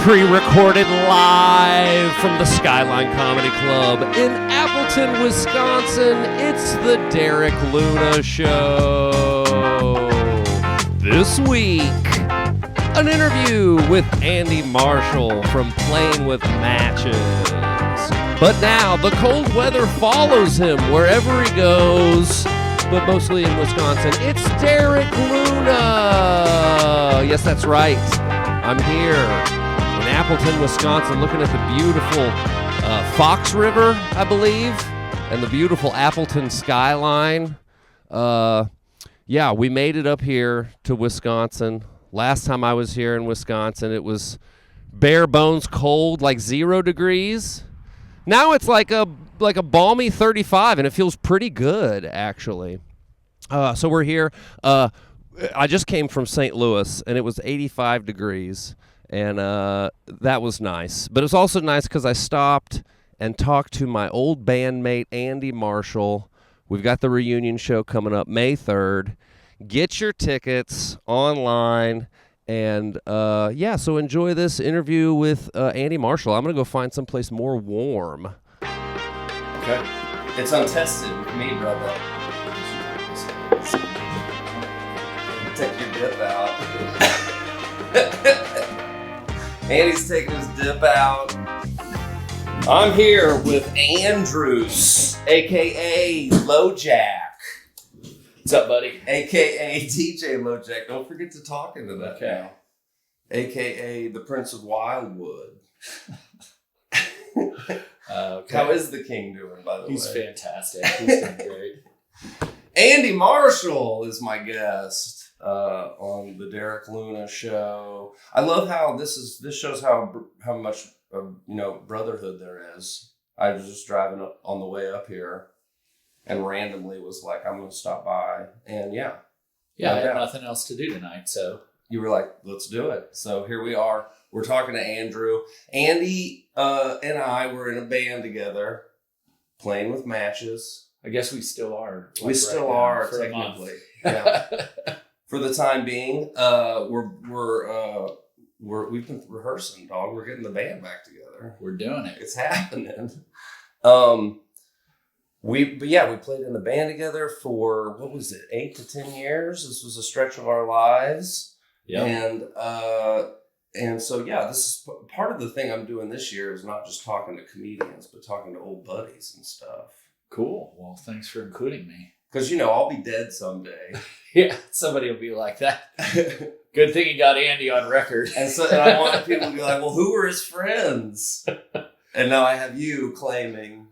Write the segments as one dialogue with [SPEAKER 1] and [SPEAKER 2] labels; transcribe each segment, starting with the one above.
[SPEAKER 1] Pre-recorded live from the Skyline Comedy Club in Appleton, Wisconsin. It's the Derek Luna Show. This week, an interview with Andy Marshall from Playing with Matches. But now, the cold weather follows him wherever he goes, but mostly in Wisconsin. It's Derek Luna. Yes, that's right. I'm here in Appleton, Wisconsin, looking at the beautiful Fox River, I believe, and the beautiful Appleton skyline. Yeah, we made it up here to Wisconsin. Last time I was here in Wisconsin, it was bare bones cold, like 0 degrees. Now it's like a balmy 35, and it feels pretty good, actually. So we're here. I just came from St. Louis, and it was 85 degrees. And that was nice. But it was also nice because I stopped and talked to my old bandmate, Andy Marshall. We've got the reunion show coming up May 3rd. Get your tickets online. And, so enjoy this interview with Andy Marshall. I'm going to go find someplace more warm.
[SPEAKER 2] Okay. It's untested with me, brother. Take your dip out. Andy's taking his dip out. I'm here with Andrews, a.k.a. LoJack.
[SPEAKER 3] What's up, buddy?
[SPEAKER 2] A.k.a. DJ LoJack. Don't forget to talk into that now. A.k.a. the Prince of Wildwood.
[SPEAKER 3] Okay.
[SPEAKER 2] How is the king doing, by the way?
[SPEAKER 3] He's fantastic. He's doing great.
[SPEAKER 2] Andy Marshall is my guest on the Derek Luna Show. I love how this shows how much brotherhood there is. I was just driving up on the way up here, and randomly was like, I'm going to stop by, and
[SPEAKER 3] I had nothing else to do tonight, so
[SPEAKER 2] you were like, let's do it. So here we are. We're talking to Andrew. Andy and I were in a band together, Playing with Matches.
[SPEAKER 3] I guess we still are.
[SPEAKER 2] We still are technically. Yeah. For the time being, we've been rehearsing, dog. We're getting the band back together.
[SPEAKER 3] We're doing it.
[SPEAKER 2] It's happening. We played in the band together for 8 to 10 years. This was a stretch of our lives.
[SPEAKER 3] Yeah.
[SPEAKER 2] And so this is part of the thing I'm doing this year is not just talking to comedians, but talking to old buddies and stuff.
[SPEAKER 3] Cool. Well, thanks for including me.
[SPEAKER 2] Because, I'll be dead someday.
[SPEAKER 3] Yeah, somebody will be like that. Good thing you got Andy on record.
[SPEAKER 2] And I want people to be like, well, who were his friends? And now I have you claiming,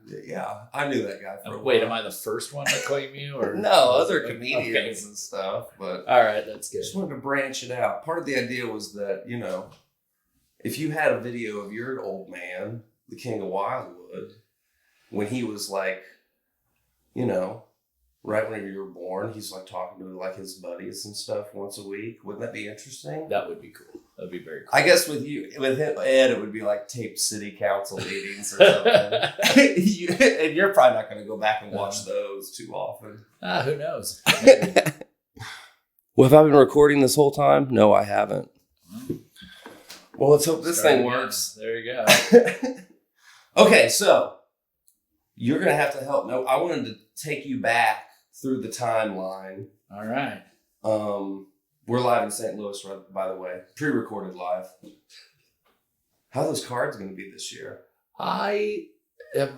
[SPEAKER 2] I knew that guy for a while.
[SPEAKER 3] Wait, am I the first one to claim you? Or
[SPEAKER 2] no, other comedians and stuff. But
[SPEAKER 3] all right, that's good.
[SPEAKER 2] Just wanted to branch it out. Part of the idea was that, if you had a video of your old man, the King of Wildwood, when he was like, right when you were born, he's like talking to like his buddies and stuff once a week. Wouldn't that be interesting?
[SPEAKER 3] That would be cool. That'd be very cool.
[SPEAKER 2] I guess with him, Ed, it would be like taped city council meetings or something. And you're probably not going to go back and watch those too often.
[SPEAKER 3] Who knows?
[SPEAKER 2] Well, have I been recording this whole time? No, I haven't. Well, let's hope this thing works.
[SPEAKER 3] There you go.
[SPEAKER 2] Okay, so you're going to have to help. No, I wanted to take you back through the timeline.
[SPEAKER 3] All right.
[SPEAKER 2] We're live in St. Louis, by the way. Pre-recorded live. How are those cards going to be this year?
[SPEAKER 3] I am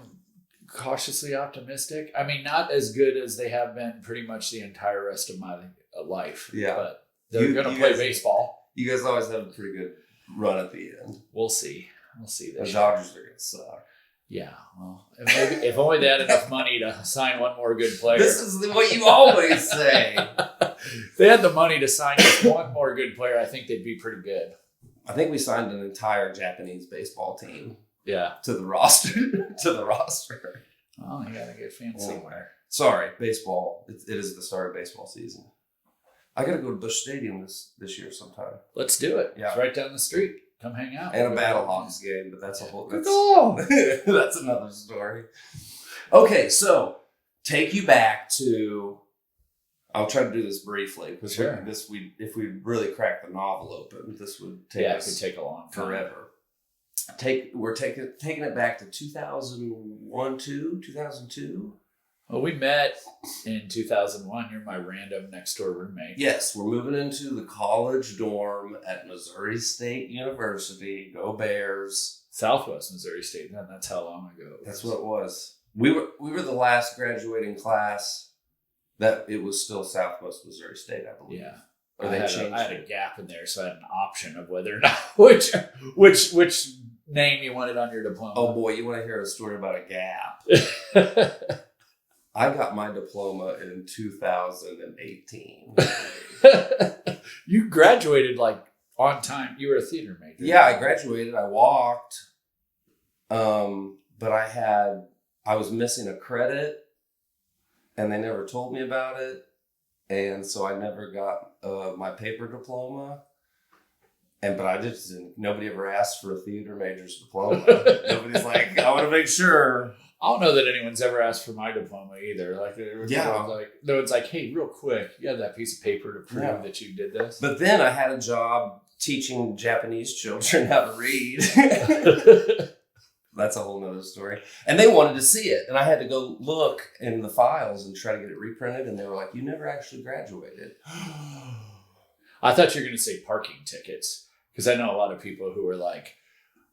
[SPEAKER 3] cautiously optimistic. I mean, not as good as they have been pretty much the entire rest of my life.
[SPEAKER 2] Yeah.
[SPEAKER 3] But they're going to play baseball.
[SPEAKER 2] You guys always have a pretty good run at the end.
[SPEAKER 3] We'll see.
[SPEAKER 2] The Dodgers are going to suck.
[SPEAKER 3] Yeah, well, if only they had enough money to sign one more good player.
[SPEAKER 2] This is what you always say.
[SPEAKER 3] If they had the money to sign just one more good player, I think they'd be pretty good.
[SPEAKER 2] I think we signed an entire Japanese baseball team.
[SPEAKER 3] Yeah.
[SPEAKER 2] To the roster.
[SPEAKER 3] Oh, you gotta get fancy.
[SPEAKER 2] Anywhere. Sorry, baseball. It is the start of baseball season. I gotta go to Busch Stadium this year sometime.
[SPEAKER 3] Let's do it.
[SPEAKER 2] Yeah.
[SPEAKER 3] It's right down the street. Come hang out.
[SPEAKER 2] And a Battlehawks game, but that's a whole...
[SPEAKER 3] That's,
[SPEAKER 2] that's another story. Okay, so take you back to... I'll try to do this briefly because
[SPEAKER 3] sure.
[SPEAKER 2] if we really crack the novel open, this would take us
[SPEAKER 3] it could take a long time.
[SPEAKER 2] forever. we're taking it back to 2002.
[SPEAKER 3] Well, we met in 2001. You're my random next door roommate.
[SPEAKER 2] Yes, we're moving into the college dorm at Missouri State University. Go Bears!
[SPEAKER 3] Southwest Missouri State. Man, that's how long ago it was.
[SPEAKER 2] That's what it was. We were the last graduating class that it was still Southwest Missouri State, I believe.
[SPEAKER 3] Yeah.
[SPEAKER 2] Or
[SPEAKER 3] I
[SPEAKER 2] they
[SPEAKER 3] had
[SPEAKER 2] changed
[SPEAKER 3] a
[SPEAKER 2] it.
[SPEAKER 3] gap in there, so I had an option of whether or not which name you wanted on your diploma.
[SPEAKER 2] Oh boy, you want to hear a story about a gap? I got my diploma in 2018.
[SPEAKER 3] You graduated like on time. You were a theater major.
[SPEAKER 2] Yeah, I graduated. I walked, but I was missing a credit, and they never told me about it, and so I never got my paper diploma. But I just didn't. Nobody ever asked for a theater major's diploma. Nobody's like, I want to make sure.
[SPEAKER 3] I don't know that anyone's ever asked for my diploma either. Like, no one's like, hey, real quick, you have that piece of paper to prove that you did this.
[SPEAKER 2] But then I had a job teaching Japanese children how to read. That's a whole nother story. And they wanted to see it. And I had to go look in the files and try to get it reprinted. And they were like, you never actually graduated.
[SPEAKER 3] I thought you were going to say parking tickets. Because I know a lot of people who are like,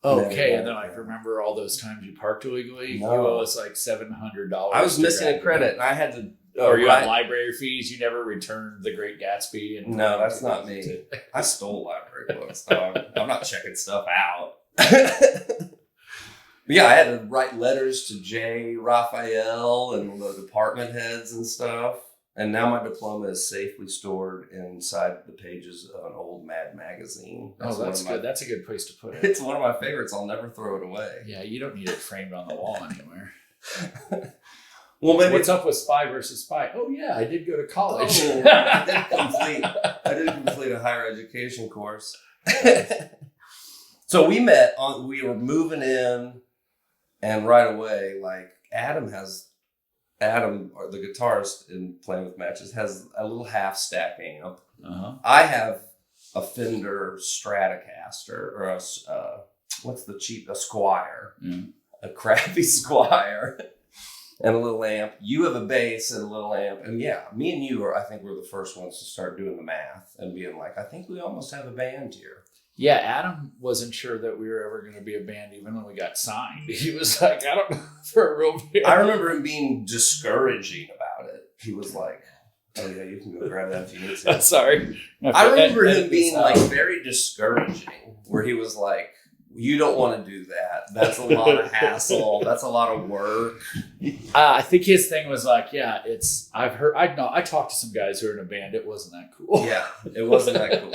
[SPEAKER 3] oh, okay. And then like, remember all those times you parked illegally?
[SPEAKER 2] No.
[SPEAKER 3] You owe us like $700.
[SPEAKER 2] I was missing a credit. And I had to...
[SPEAKER 3] or you had library fees. You never returned The Great Gatsby. And
[SPEAKER 2] no, that's not me. I stole library books, dog. I'm not checking stuff out. Yeah, I had to write letters to J. Raphael and the department heads and stuff. And now my diploma is safely stored inside the pages of an old Mad magazine.
[SPEAKER 3] That's good. That's a good place to put it.
[SPEAKER 2] It's one of my favorites. I'll never throw it away.
[SPEAKER 3] Yeah, you don't need it framed on the wall anywhere.
[SPEAKER 2] Well, maybe
[SPEAKER 3] what's up with Spy versus Spy? Oh yeah, I did go to college.
[SPEAKER 2] I did complete a higher education course. So we were moving in, and right away, like Adam, or the guitarist in Playing with Matches, has a little half stack amp.
[SPEAKER 3] Uh-huh.
[SPEAKER 2] I have a Fender Stratocaster, or a Squire, a crappy Squire, and a little amp. You have a bass and a little amp, and yeah, me and you I think we're the first ones to start doing the math and being like, I think we almost have a band here.
[SPEAKER 3] Yeah, Adam wasn't sure that we were ever going to be a band even when we got signed. He was like, I don't know for a real band.
[SPEAKER 2] I remember him being discouraging about it. He was like, oh yeah, you can go grab that if you need to.
[SPEAKER 3] Sorry.
[SPEAKER 2] I remember him being like very discouraging, where he was like, you don't want to do that. That's a lot of hassle. That's a lot of work.
[SPEAKER 3] I think his thing was like, yeah, I talked to some guys who are in a band. It wasn't that cool.
[SPEAKER 2] Yeah, it wasn't that cool.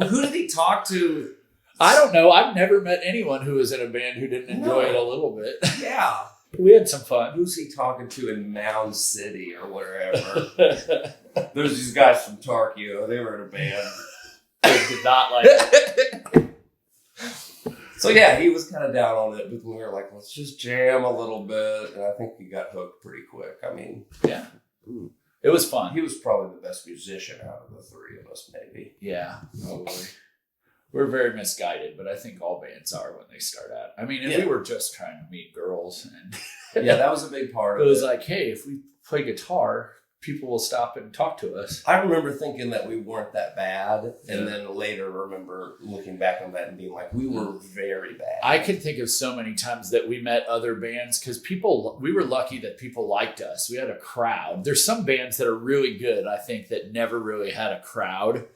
[SPEAKER 2] Who did he talk to?
[SPEAKER 3] I don't know. I've never met anyone who was in a band who didn't enjoy it a little bit.
[SPEAKER 2] Yeah.
[SPEAKER 3] We had some fun.
[SPEAKER 2] Who's he talking to in Mound City or wherever? There's these guys from Tarkio. They were in a band.
[SPEAKER 3] They did not like it.
[SPEAKER 2] So yeah, he was kind of down on it, but we were like, let's just jam a little bit. And I think he got hooked pretty quick. I mean,
[SPEAKER 3] yeah, it was fun.
[SPEAKER 2] He was probably the best musician out of the three of us, maybe.
[SPEAKER 3] Yeah, probably. We're very misguided, but I think all bands are when they start out. I mean, if we were just trying to meet girls, and
[SPEAKER 2] yeah, that was a big part of it.
[SPEAKER 3] It was like, hey, if we play guitar, people will stop and talk to us.
[SPEAKER 2] I remember thinking that we weren't that bad, and then later remember looking back on that and being like, we were very bad.
[SPEAKER 3] I can think of so many times that we met other bands because we were lucky that people liked us. We had a crowd. There's some bands that are really good, I think, that never really had a crowd.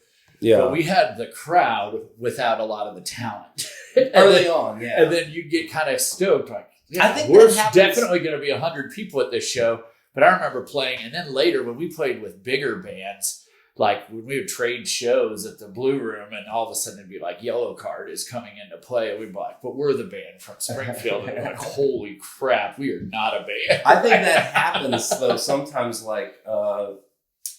[SPEAKER 2] Yeah.
[SPEAKER 3] But we had the crowd without a lot of the talent.
[SPEAKER 2] Early on, yeah.
[SPEAKER 3] And then you get kind of stoked, like, yeah,
[SPEAKER 2] I think
[SPEAKER 3] we're definitely going to be 100 people at this show. But I remember playing, and then later when we played with bigger bands, like when we would trade shows at the Blue Room, and all of a sudden it'd be like Yellow Card is coming into play, and we'd be like, but we're the band from Springfield. And we're like, holy crap, we are not a band.
[SPEAKER 2] I think that happens, though, sometimes, like,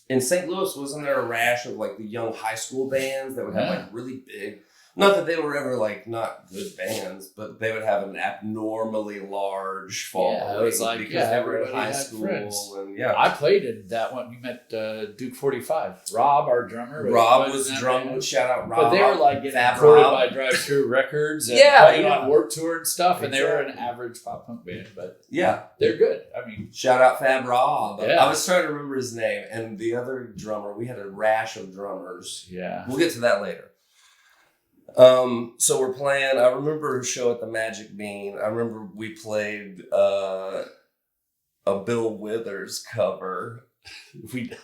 [SPEAKER 2] in St. Louis, wasn't there a rash of, like, the young high school bands that would have, like, really big... Not that they were ever like not good bands, but they would have an abnormally large following.
[SPEAKER 3] Yeah, it was like,
[SPEAKER 2] because they were in
[SPEAKER 3] everybody
[SPEAKER 2] high
[SPEAKER 3] had
[SPEAKER 2] school,
[SPEAKER 3] friends.
[SPEAKER 2] and yeah.
[SPEAKER 3] I played in that one. We met Duke 45. Rob, our drummer.
[SPEAKER 2] Rob was drumming. Shout out Rob.
[SPEAKER 3] But they were like getting
[SPEAKER 2] Fab
[SPEAKER 3] recorded
[SPEAKER 2] Rob.
[SPEAKER 3] by Drive Thru Records and
[SPEAKER 2] Yeah,
[SPEAKER 3] playing
[SPEAKER 2] yeah.
[SPEAKER 3] on Warped Tour and stuff. And they were an
[SPEAKER 2] Exactly.
[SPEAKER 3] average pop punk band, but
[SPEAKER 2] Yeah.
[SPEAKER 3] they're good. I mean,
[SPEAKER 2] Shout out Fab Rob.
[SPEAKER 3] Yeah.
[SPEAKER 2] I was trying to remember his name. And the other drummer, we had a rash of drummers.
[SPEAKER 3] yeah.
[SPEAKER 2] We'll get to that later. So we're playing. I remember a show at the Magic Bean. I remember we played a Bill Withers cover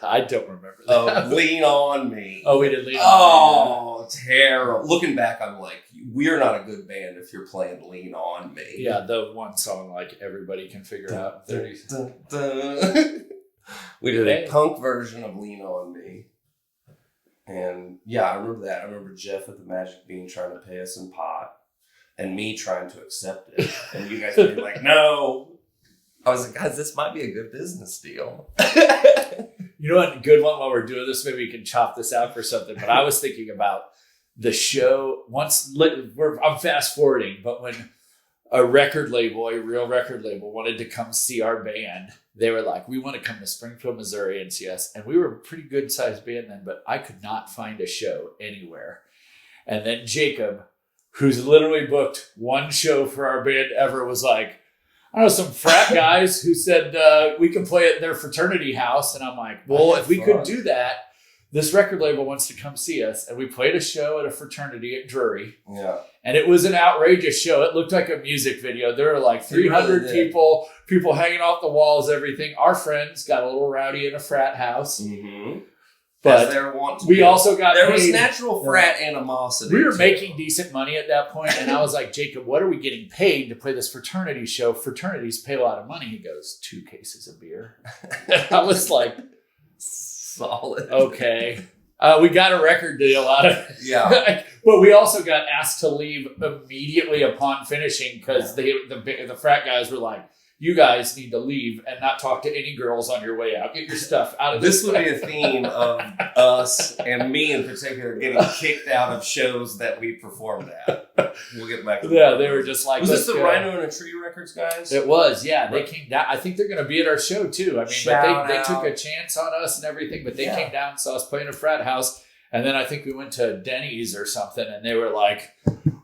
[SPEAKER 3] I don't remember that.
[SPEAKER 2] of "Lean on Me."
[SPEAKER 3] Oh, we did Lean on
[SPEAKER 2] Oh, terrible! Looking back, I'm like, we're not a good band if you're playing "Lean on Me."
[SPEAKER 3] Me. Yeah, the one song like everybody can figure out. 30.
[SPEAKER 2] Dun, dun. We did a punk version of "Lean on Me." And yeah, I remember that. I remember Jeff at the Magic Bean trying to pay us in pot and me trying to accept it. And you guys being like, no. I was like, guys, this might be a good business deal.
[SPEAKER 3] You know what? A good one while we're doing this, maybe we can chop this out for something. But I was thinking about the show I'm fast forwarding, but when a record label, a real record label, wanted to come see our band, they were like, we want to come to Springfield, Missouri and see us. And we were a pretty good sized band then, but I could not find a show anywhere. And then Jacob, who's literally booked one show for our band ever, was like, I know some frat guys who said we can play at their fraternity house. And I'm like, well, if we could do that, this record label wants to come see us. And we played a show at a fraternity at Drury.
[SPEAKER 2] Yeah.
[SPEAKER 3] And it was an outrageous show. It looked like a music video. There were like 300
[SPEAKER 2] really
[SPEAKER 3] people hanging off the walls, everything. Our friends got a little rowdy in a frat house.
[SPEAKER 2] Mm-hmm.
[SPEAKER 3] But
[SPEAKER 2] As there want to
[SPEAKER 3] we
[SPEAKER 2] be.
[SPEAKER 3] also got
[SPEAKER 2] There
[SPEAKER 3] paid.
[SPEAKER 2] was natural frat animosity.
[SPEAKER 3] We were
[SPEAKER 2] too.
[SPEAKER 3] making decent money at that point, and I was like, Jacob, what are we getting paid to play this fraternity show? Fraternities pay a lot of money. He goes, 2 cases of beer. And I was like,
[SPEAKER 2] solid.
[SPEAKER 3] okay. We got a record deal out of it.
[SPEAKER 2] Yeah.
[SPEAKER 3] But we also got asked to leave immediately upon finishing because the frat guys were like, you guys need to leave and not talk to any girls on your way out. Get your stuff out of
[SPEAKER 2] This would be a theme of us and me in particular getting kicked out of shows that we performed at. We'll get back to that.
[SPEAKER 3] Yeah, they were just like,
[SPEAKER 2] Was this
[SPEAKER 3] let's
[SPEAKER 2] the
[SPEAKER 3] go.
[SPEAKER 2] Rhino and a Tree Records guys?
[SPEAKER 3] It was, yeah. They
[SPEAKER 2] Right.
[SPEAKER 3] came down. I think they're going to be at our show too. I mean,
[SPEAKER 2] Shout
[SPEAKER 3] but they
[SPEAKER 2] out.
[SPEAKER 3] took a chance on us and everything, but they
[SPEAKER 2] Yeah.
[SPEAKER 3] came down and saw us playing a frat house. And then I think we went to Denny's or something and they were like,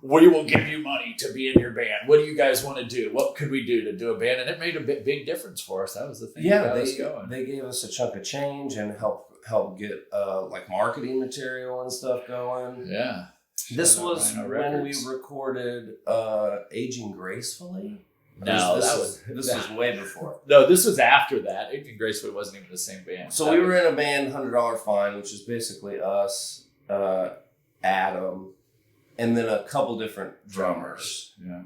[SPEAKER 3] we will give you money to be in your band. What do you guys want to do? What could we do to do a band? And it made a big difference for us. That was the thing that
[SPEAKER 2] Yeah,
[SPEAKER 3] got us going.
[SPEAKER 2] they gave us a chunk of change and help get like marketing material and stuff going.
[SPEAKER 3] Yeah.
[SPEAKER 2] This
[SPEAKER 3] Shout out
[SPEAKER 2] was
[SPEAKER 3] Rhino
[SPEAKER 2] when we
[SPEAKER 3] Records.
[SPEAKER 2] recorded Aging Gracefully.
[SPEAKER 3] No,
[SPEAKER 2] this was way before.
[SPEAKER 3] No, this was after that. Aging Gracefully wasn't even the same band.
[SPEAKER 2] So
[SPEAKER 3] That
[SPEAKER 2] we
[SPEAKER 3] was-
[SPEAKER 2] were in a band, $100 Fine, which is basically us, Adam, and then a couple different drummers.
[SPEAKER 3] Yeah.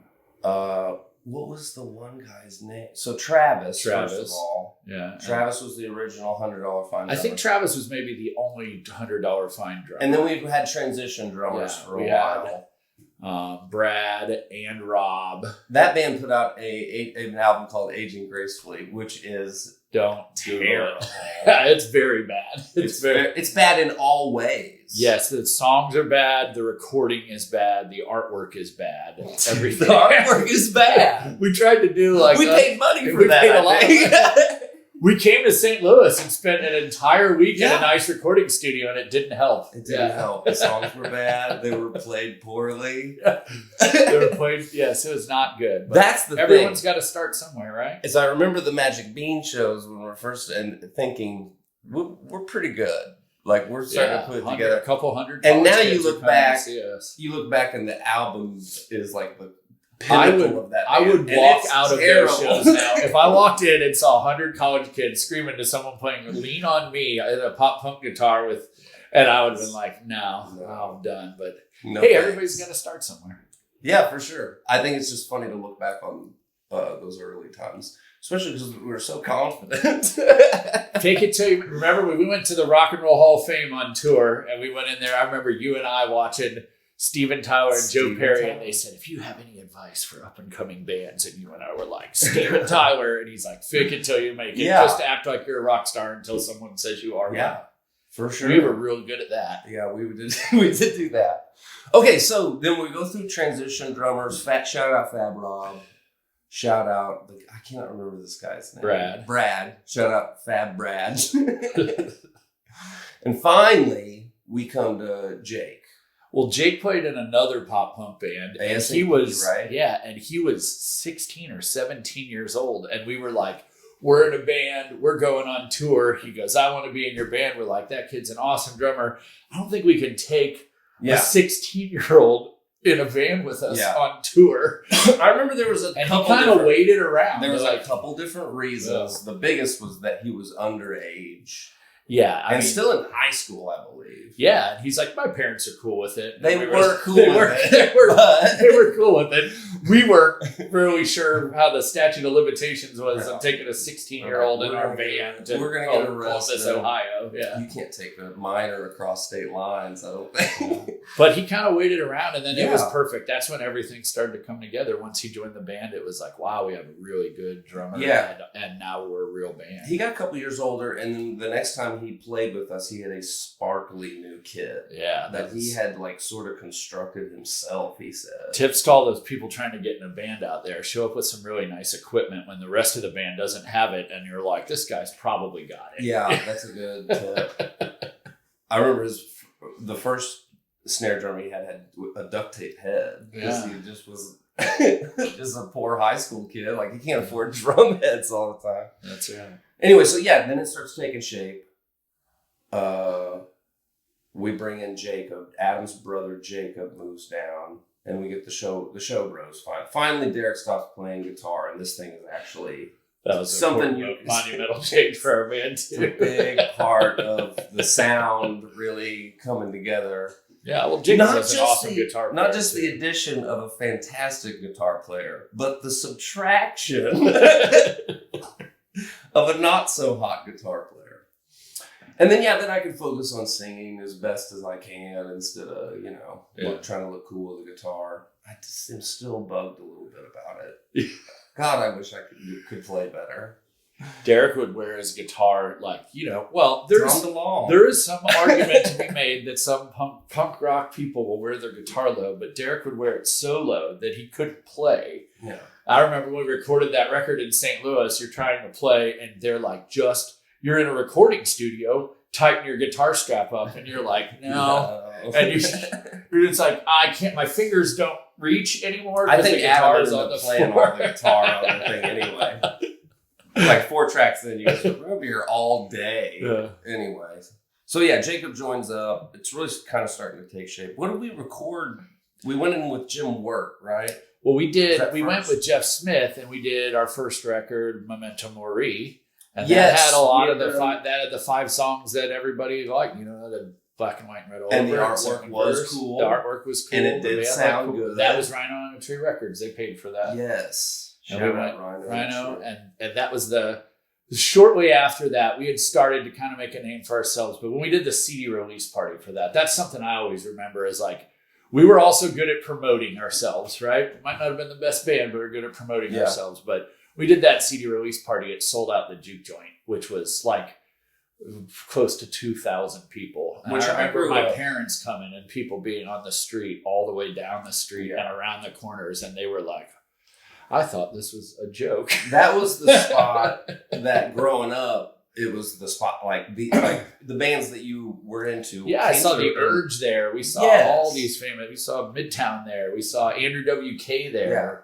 [SPEAKER 2] What was the one guy's name? So Travis. First
[SPEAKER 3] Travis.
[SPEAKER 2] of all.
[SPEAKER 3] Yeah.
[SPEAKER 2] Travis was the original $100 Fine.
[SPEAKER 3] I think
[SPEAKER 2] drummer.
[SPEAKER 3] Travis was maybe the only $100 fine drummer.
[SPEAKER 2] And then we've had transition drummers
[SPEAKER 3] Yeah,
[SPEAKER 2] for a
[SPEAKER 3] we
[SPEAKER 2] while.
[SPEAKER 3] had Brad and Rob.
[SPEAKER 2] That band put out an album called Aging Gracefully, which is
[SPEAKER 3] Don't do
[SPEAKER 2] terrible.
[SPEAKER 3] it. It's very bad.
[SPEAKER 2] It's bad in all ways.
[SPEAKER 3] Yes, the songs are bad. The recording is bad. The artwork is bad. Everything.
[SPEAKER 2] The artwork is bad.
[SPEAKER 3] We tried to do like
[SPEAKER 2] we paid money for
[SPEAKER 3] we
[SPEAKER 2] that.
[SPEAKER 3] paid a
[SPEAKER 2] I
[SPEAKER 3] lot.
[SPEAKER 2] think.
[SPEAKER 3] We came to St.Louis and spent an entire week in
[SPEAKER 2] Yeah.
[SPEAKER 3] a nice recording studio, and it didn't help.
[SPEAKER 2] It didn't help. The songs were bad. They were played poorly.
[SPEAKER 3] They were played. Yes, it was not good. But
[SPEAKER 2] That's the
[SPEAKER 3] everyone's
[SPEAKER 2] thing.
[SPEAKER 3] got to start somewhere, right?
[SPEAKER 2] As I remember the Magic Bean shows when we're first and thinking we're pretty good. Like we're starting to put it
[SPEAKER 3] 100,
[SPEAKER 2] together.
[SPEAKER 3] a couple hundred.
[SPEAKER 2] And
[SPEAKER 3] college
[SPEAKER 2] now you
[SPEAKER 3] kids are
[SPEAKER 2] look
[SPEAKER 3] coming to
[SPEAKER 2] back,
[SPEAKER 3] see us.
[SPEAKER 2] You look back and the album is like the
[SPEAKER 3] I
[SPEAKER 2] pinnacle
[SPEAKER 3] would-
[SPEAKER 2] of that.
[SPEAKER 3] I
[SPEAKER 2] band.
[SPEAKER 3] would
[SPEAKER 2] And
[SPEAKER 3] walk
[SPEAKER 2] it's
[SPEAKER 3] out of
[SPEAKER 2] terrible.
[SPEAKER 3] their shows now. If I walked in and saw 100 college kids screaming to someone playing "Lean on Me" in a pop punk guitar and I would have been like, no, I'm done. But
[SPEAKER 2] No
[SPEAKER 3] hey,
[SPEAKER 2] thanks.
[SPEAKER 3] everybody's got to start somewhere.
[SPEAKER 2] Yeah, for sure. I think it's just funny to look back on those early times, especially because we were so confident.
[SPEAKER 3] Take it to you. Remember, when we went to the Rock and Roll Hall of Fame on tour, and we went in there. I remember you and I watching Steven Tyler and Joe
[SPEAKER 2] Steven
[SPEAKER 3] Perry,
[SPEAKER 2] Tyler.
[SPEAKER 3] and they said, if you have any advice for up and coming bands, and you and I were like, Steven Tyler, and he's like, fake it till you make it.
[SPEAKER 2] Yeah.
[SPEAKER 3] Just act like you're a rock star until someone says you are.
[SPEAKER 2] Yeah. For sure.
[SPEAKER 3] We were real good at that.
[SPEAKER 2] Yeah, we did. We did do that. Okay, so then we go through transition drummers. Shout out Fab Rob. Shout out. I cannot remember this guy's name. Brad. Shout out Fab Brad. And finally, we come to Jake.
[SPEAKER 3] Well, Jake played in another pop punk band, and
[SPEAKER 2] ASAP,
[SPEAKER 3] he was
[SPEAKER 2] right?
[SPEAKER 3] Yeah, and he was 16 or 17 years old, and we were like, "We're in a band, we're going on tour." He goes, "I want to be in your band." We're like, "That kid's an awesome drummer. I don't think we can take a 16-year-old in a van with us on tour."
[SPEAKER 2] I remember there was a
[SPEAKER 3] and
[SPEAKER 2] couple
[SPEAKER 3] he kind of waited around.
[SPEAKER 2] There was
[SPEAKER 3] like,
[SPEAKER 2] a couple different reasons. The biggest was that he was underage.
[SPEAKER 3] Yeah, I mean,
[SPEAKER 2] still in high school, I believe.
[SPEAKER 3] Yeah, and he's like, "My parents are cool with it."
[SPEAKER 2] They were cool
[SPEAKER 3] They
[SPEAKER 2] with it.
[SPEAKER 3] They were cool with it. We weren't really sure how the statute of limitations was of taking a 16-year-old in our van to
[SPEAKER 2] we're gonna get arrested.
[SPEAKER 3] Columbus, Ohio. Yeah,
[SPEAKER 2] you can't take a minor across state lines, I don't think.
[SPEAKER 3] But he kind of waited around, and then it was perfect. That's when everything started to come together. Once he joined the band, it was like, wow, we have a really good drummer.
[SPEAKER 2] Yeah,
[SPEAKER 3] and now we're a real band.
[SPEAKER 2] He got a couple years older, and then the next time he played with us, he had a sparkly new kit.
[SPEAKER 3] Yeah,
[SPEAKER 2] that he had like sort of constructed himself. He said,
[SPEAKER 3] "Tips to all those people trying to get in a band out there: show up with some really nice equipment when the rest of the band doesn't have it, and you're like, this guy's probably got it."
[SPEAKER 2] Yeah, that's a good tip. I remember the first snare drum he had a duct tape head because he just was just a poor high school kid. Like, he can't afford drum heads all the time.
[SPEAKER 3] That's right.
[SPEAKER 2] Anyway, so then it starts taking shape. We bring in Jacob. Adam's brother Jacob moves down, and we get the show bros. Finally, Derek stops playing guitar, and this thing is actually something
[SPEAKER 3] monumental change for our band too.
[SPEAKER 2] It's a big part of the sound really coming together.
[SPEAKER 3] Yeah, well, Jacob was an awesome guitar player.
[SPEAKER 2] Not just the addition of a fantastic guitar player, but the subtraction of a not so hot guitar player. And then, then I can focus on singing as best as I can instead of, trying to look cool with a guitar. I just am still bugged a little bit about it. God, I wish I could play better.
[SPEAKER 3] Derek would wear his guitar there is some argument to be made that some punk rock people will wear their guitar low, but Derek would wear it so low that he couldn't play.
[SPEAKER 2] Yeah.
[SPEAKER 3] I remember when we recorded that record in St. Louis, you're trying to play and they're like, you're in a recording studio, tighten your guitar strap up, and you're like, no. And you're just like, I can't, my fingers don't reach anymore.
[SPEAKER 2] I think
[SPEAKER 3] the guitar's
[SPEAKER 2] Adam
[SPEAKER 3] on the
[SPEAKER 2] playing
[SPEAKER 3] floor.
[SPEAKER 2] all the guitar on the thing anyway. Like 4 tracks in, you guys are going to be here all day.
[SPEAKER 3] Yeah.
[SPEAKER 2] Anyways. So Jacob joins up. It's really kind of starting to take shape. What did we record? We went in with Jim Wirt, right?
[SPEAKER 3] Well, we did. We went with Jeff Smith, and we did our first record, Memento Mori. And that had a lot of that had the 5 songs that everybody liked, the black and white and red over.
[SPEAKER 2] And the artwork was cool.
[SPEAKER 3] The artwork was cool.
[SPEAKER 2] And it did sound good.
[SPEAKER 3] That was Rhino on a Tree Records. They paid for that.
[SPEAKER 2] Yes.
[SPEAKER 3] And we went Rhino, and that was shortly after that, we had started to kind of make a name for ourselves. But when we did the CD release party for that's something I always remember is like, we were also good at promoting ourselves, right? We might not have been the best band, but we were good at promoting ourselves. But we did that CD release party. It sold out the Juke Joint, which was like close to 2,000 people. And I remember my parents coming and people being on the street, all the way down the street and around the corners. And they were like, I thought this was a joke.
[SPEAKER 2] That was the spot that growing up, it was the spot, the bands that you were into.
[SPEAKER 3] Yeah, I saw The Urge there. We saw all these famous. We saw Midtown there. We saw Andrew WK there.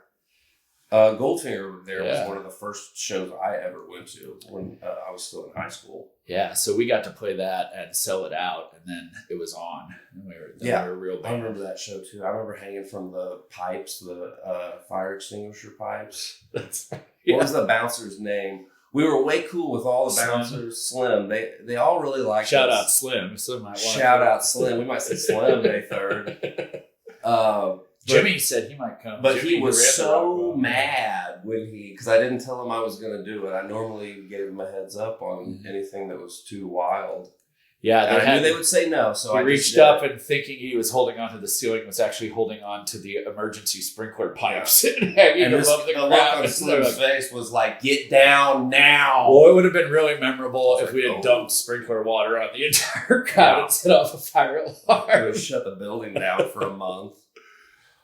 [SPEAKER 2] Goldfinger there was one of the first shows I ever went to when I was still in high school.
[SPEAKER 3] Yeah, so we got to play that and sell it out, and then it was on. And we were a real band.
[SPEAKER 2] I remember that show too. I remember hanging from the pipes, the fire extinguisher pipes. What was the bouncer's name? We were way cool with all the bouncers. Slim. They all really liked
[SPEAKER 3] Shout
[SPEAKER 2] us.
[SPEAKER 3] out Slim.
[SPEAKER 2] Shout out Slim. We might say Slim May 3rd.
[SPEAKER 3] Jimmy said he might come.
[SPEAKER 2] But
[SPEAKER 3] Jimmy
[SPEAKER 2] he was so mad because I didn't tell him I was going to do it. I normally gave him a heads up on anything that was too wild.
[SPEAKER 3] Yeah,
[SPEAKER 2] And I knew they would say no, so
[SPEAKER 3] he
[SPEAKER 2] I
[SPEAKER 3] reached up and thinking he was holding onto the ceiling was actually holding on to the emergency sprinkler pipes and hanging
[SPEAKER 2] And
[SPEAKER 3] above the
[SPEAKER 2] look
[SPEAKER 3] ground.
[SPEAKER 2] on Slim's face was like, "Get down now!"
[SPEAKER 3] Well, it would have been really memorable if we had
[SPEAKER 2] Oh.
[SPEAKER 3] dumped sprinkler water on the entire crowd and set off a fire
[SPEAKER 2] I
[SPEAKER 3] alarm.
[SPEAKER 2] would shut the building down for a month.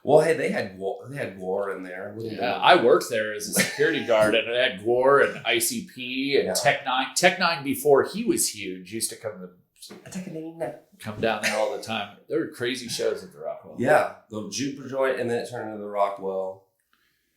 [SPEAKER 2] Well, hey, they had Gwar in there.
[SPEAKER 3] Yeah, I worked there as a security guard, and I had Gwar and ICP and
[SPEAKER 2] Yeah.
[SPEAKER 3] Tech Nine. Tech Nine, before he was huge, used to come down there all the time. There were crazy shows at the Rockwell.
[SPEAKER 2] Yeah, the Jupiter joint, and then it turned into the Rockwell,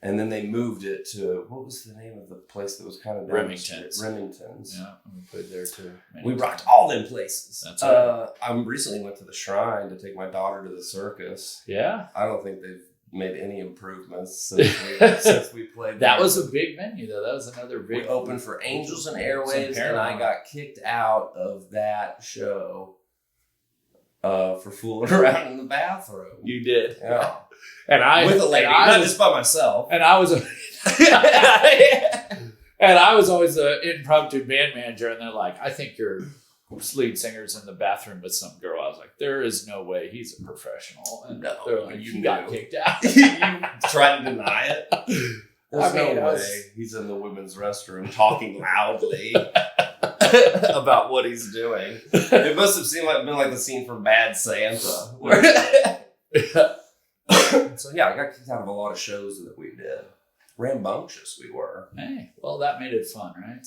[SPEAKER 2] and then they moved it to, what was the name of the place that was kind of down the street?
[SPEAKER 3] Remington's.
[SPEAKER 2] Remington's.
[SPEAKER 3] Yeah, we played there too.
[SPEAKER 2] We rocked all them places.
[SPEAKER 3] That's right.
[SPEAKER 2] I recently went to the Shrine to take my daughter to the circus.
[SPEAKER 3] Yeah,
[SPEAKER 2] I don't think they've made any improvements since we played.
[SPEAKER 3] that
[SPEAKER 2] there.
[SPEAKER 3] was a big venue though. That was another
[SPEAKER 2] We
[SPEAKER 3] big.
[SPEAKER 2] opened for Angels and Airwaves,
[SPEAKER 3] Some
[SPEAKER 2] and I
[SPEAKER 3] Paramount.
[SPEAKER 2] got kicked out of that show for fooling around in the bathroom.
[SPEAKER 3] You did,
[SPEAKER 2] Yeah,
[SPEAKER 3] and I
[SPEAKER 2] with a lady,
[SPEAKER 3] and I
[SPEAKER 2] not
[SPEAKER 3] was-
[SPEAKER 2] just by myself.
[SPEAKER 3] And I was and I was always an impromptu band manager, and they're like, "I think your lead singer's in the bathroom with some girl." I was like, "There is no way he's a professional." And
[SPEAKER 2] No,
[SPEAKER 3] they're like,
[SPEAKER 2] you
[SPEAKER 3] "You got
[SPEAKER 2] knew.
[SPEAKER 3] kicked out."
[SPEAKER 2] You tried to deny it. There's
[SPEAKER 3] I mean,
[SPEAKER 2] no
[SPEAKER 3] I
[SPEAKER 2] way
[SPEAKER 3] was-
[SPEAKER 2] he's in the women's restroom talking loudly about what he's doing. It must have been like the scene from Bad Santa. So yeah, I got kicked out of a lot of shows that we did. Rambunctious we were.
[SPEAKER 3] Hey, well, that made it fun, right?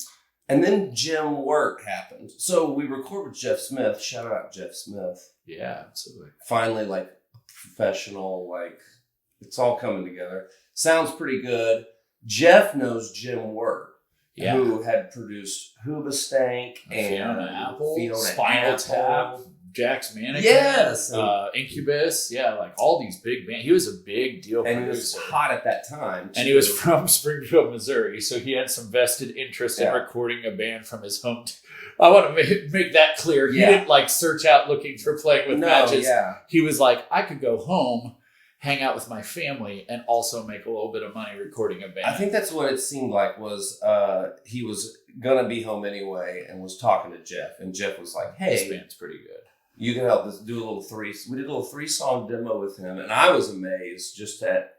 [SPEAKER 2] And then Jim Work happened. So we record with Jeff Smith. Shout out Jeff Smith.
[SPEAKER 3] Yeah, absolutely.
[SPEAKER 2] Finally, like professional, like it's all coming together. Sounds pretty good. Jeff knows Jim Work,
[SPEAKER 3] Yeah,
[SPEAKER 2] who had produced Hoobastank and
[SPEAKER 3] Fiona Apple,
[SPEAKER 2] Fiona
[SPEAKER 3] Spinal
[SPEAKER 2] Apple.
[SPEAKER 3] Tap, Jack's Mannequin,
[SPEAKER 2] Yes.
[SPEAKER 3] Incubus, yeah, like all these big bands. He was a big deal
[SPEAKER 2] And he was
[SPEAKER 3] producer.
[SPEAKER 2] hot at that time.
[SPEAKER 3] And he was
[SPEAKER 2] too.
[SPEAKER 3] from Springfield, Missouri, so he had some vested interest in
[SPEAKER 2] Yeah.
[SPEAKER 3] recording a band from his home. I want to make that clear. He
[SPEAKER 2] Yeah.
[SPEAKER 3] didn't like search out looking for playing with
[SPEAKER 2] No,
[SPEAKER 3] matches.
[SPEAKER 2] yeah.
[SPEAKER 3] He was like, I could go home, hang out with my family, and also make a little bit of money recording a band.
[SPEAKER 2] I think that's what it seemed like was he was gonna be home anyway and was talking to Jeff, and Jeff was like,
[SPEAKER 3] this
[SPEAKER 2] "Hey,
[SPEAKER 3] band's pretty good.
[SPEAKER 2] you can help us do a little three." We did a little 3-song demo with him, and I was amazed just at.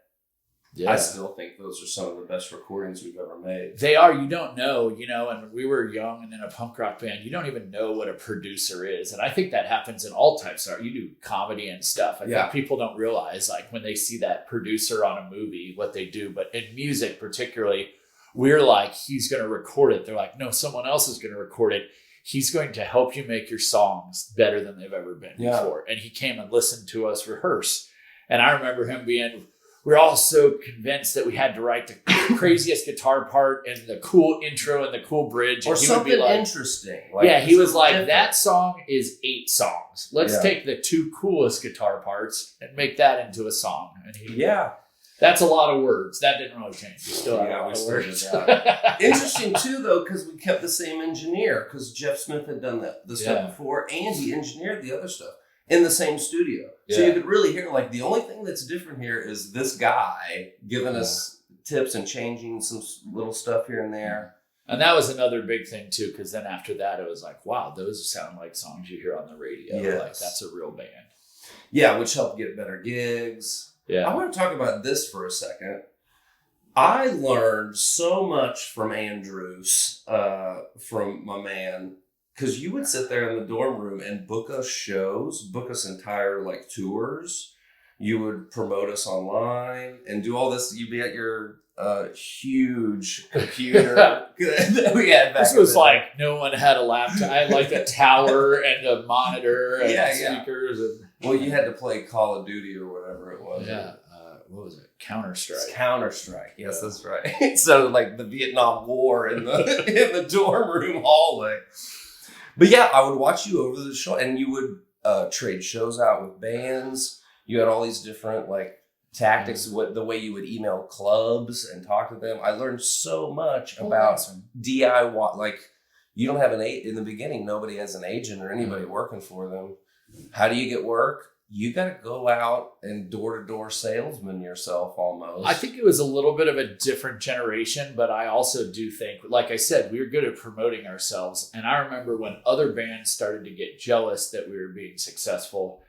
[SPEAKER 3] Yeah.
[SPEAKER 2] I still think those are some of the best recordings we've ever made.
[SPEAKER 3] They are. You don't know, and we were young and in a punk rock band. You don't even know what a producer is. And I think that happens in all types of art. You do comedy and stuff. I
[SPEAKER 2] Yeah.
[SPEAKER 3] think people don't realize, like, when they see that producer on a movie, what they do. But in music, particularly, we're like, he's going to record it. They're like, no, someone else is going to record it. He's going to help you make your songs better than they've ever been
[SPEAKER 2] Yeah.
[SPEAKER 3] before. And he came and listened to us rehearse. And I remember him being... We're all so convinced that we had to write the craziest guitar part and the cool intro and the cool bridge.
[SPEAKER 2] Or
[SPEAKER 3] And he would be
[SPEAKER 2] something
[SPEAKER 3] like,
[SPEAKER 2] interesting.
[SPEAKER 3] yeah, he was like,
[SPEAKER 2] different.
[SPEAKER 3] that song is 8 songs. Let's
[SPEAKER 2] Yeah.
[SPEAKER 3] take the 2 coolest guitar parts and make that into a song. And
[SPEAKER 2] Yeah.
[SPEAKER 3] that's a lot of words. That didn't really change. We still have
[SPEAKER 2] Yeah,
[SPEAKER 3] a
[SPEAKER 2] we
[SPEAKER 3] lot of
[SPEAKER 2] still
[SPEAKER 3] words.
[SPEAKER 2] did Interesting too, though, because we kept the same engineer. Because Jeff Smith had done the stuff
[SPEAKER 3] Yeah.
[SPEAKER 2] before, and he engineered the other stuff in the same studio. So
[SPEAKER 3] Yeah.
[SPEAKER 2] you could really hear, like, the only thing that's different here is this guy giving us tips and changing some little stuff here and there.
[SPEAKER 3] And that was another big thing too, because then after that, it was like, wow, those sound like songs you hear on the radio.
[SPEAKER 2] Yes.
[SPEAKER 3] Like, that's a real band.
[SPEAKER 2] Yeah, which helped get better gigs.
[SPEAKER 3] Yeah.
[SPEAKER 2] I want to talk about this for a second. I learned so much from Andrews, from my man, because you would sit there in the dorm room and book us shows, book us entire like tours. You would promote us online and do all this. You'd be at your huge computer that we had back.
[SPEAKER 3] This
[SPEAKER 2] in
[SPEAKER 3] was
[SPEAKER 2] the
[SPEAKER 3] like no one had a laptop. I had like a tower and a monitor and
[SPEAKER 2] Yeah, yeah.
[SPEAKER 3] speakers. And,
[SPEAKER 2] well, you had to play Call of Duty or whatever it was.
[SPEAKER 3] yeah. What was it? Counter-Strike.
[SPEAKER 2] Counter-Strike. Yes, that's right. It sounded like the Vietnam War in the in the dorm room hallway. But yeah, I would watch you over the show, and you would trade shows out with bands. You had all these different like tactics, what the way you would email clubs and talk to them. I learned so much about
[SPEAKER 3] Awesome.
[SPEAKER 2] DIY. Like, you don't have in the beginning. Nobody has an agent or anybody working for them. How do you get work? you got to go out and door-to-door salesman yourself almost.
[SPEAKER 3] I think it was a little bit of a different generation, but I also do think, like I said, we were good at promoting ourselves. And I remember when other bands started to get jealous that we were being successful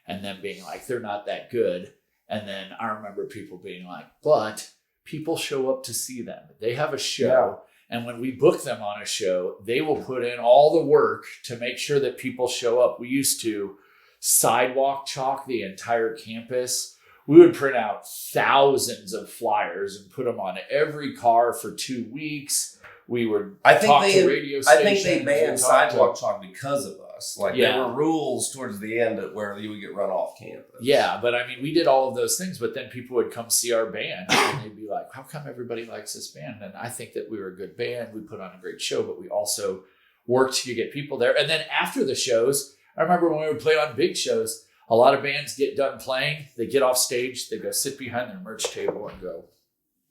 [SPEAKER 3] and then being like, they're not that good. And then I remember people being like, but people show up to see them. They have a show. Yeah. And when we book them on a show, they will put in all the work to make sure that people show up. We used to sidewalk chalk the entire campus. We would print out thousands of flyers and put them on every car for 2 weeks. We would talk to radio stations.
[SPEAKER 2] I think they banned sidewalk chalk because of us. Like there were rules towards the end where you would get run off campus.
[SPEAKER 3] Yeah, but I mean, we did all of those things, but then people would come see our band and they'd be like, how come everybody likes this band? And I think that we were a good band. We put on a great show, but we also worked to get people there. And then after the shows, I remember when we would play on big shows, a lot of bands get done playing, they get off stage, they go sit behind their merch table and go.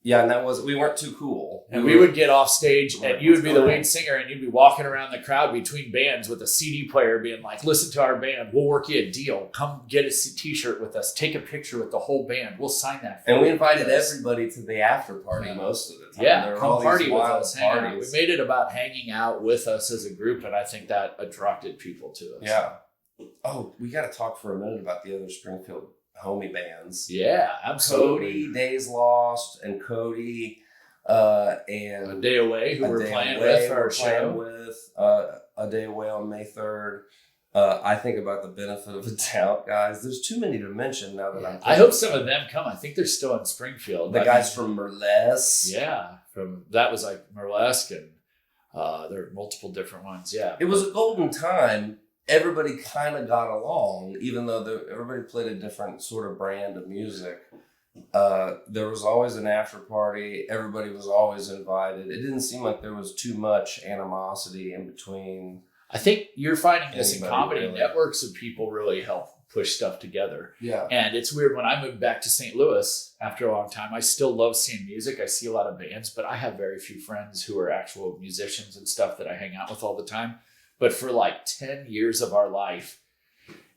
[SPEAKER 2] Yeah, and we weren't too cool.
[SPEAKER 3] And we would get off stage and you would be the lead singer and you'd be walking around the crowd between bands with a CD player being like, listen to our band, we'll work you a deal. Come get a t-shirt with us, take a picture with the whole band. We'll sign that for you.
[SPEAKER 2] And we invited everybody to the after party most of the time.
[SPEAKER 3] Yeah, come party with us. Hang out. We made it about hanging out with us as a group, and I think that attracted people to us.
[SPEAKER 2] Yeah. Oh, we got to talk for a minute about the other Springfield homie bands.
[SPEAKER 3] Yeah, absolutely.
[SPEAKER 2] Cody, Days Lost, and Cody, and
[SPEAKER 3] A Day Away, who we're playing with for our show.
[SPEAKER 2] A Day Away on May 3rd. I think about the Benefit of a Doubt guys. There's too many to mention now that I'm.
[SPEAKER 3] I hope some of them come. I think they're still in Springfield.
[SPEAKER 2] The guys from Burlesque.
[SPEAKER 3] Yeah, that was like Burlesque, and there are multiple different ones. Yeah,
[SPEAKER 2] it was a golden time. Everybody kind of got along, even though everybody played a different sort of brand of music. There was always an after party. Everybody was always invited. It didn't seem like there was too much animosity in between.
[SPEAKER 3] I think you're finding this in comedy. Really. Networks of people really help push stuff together.
[SPEAKER 2] Yeah.
[SPEAKER 3] And it's weird, when I moved back to St. Louis after a long time, I still love seeing music. I see a lot of bands, but I have very few friends who are actual musicians and stuff that I hang out with all the time. But for like 10 years of our life,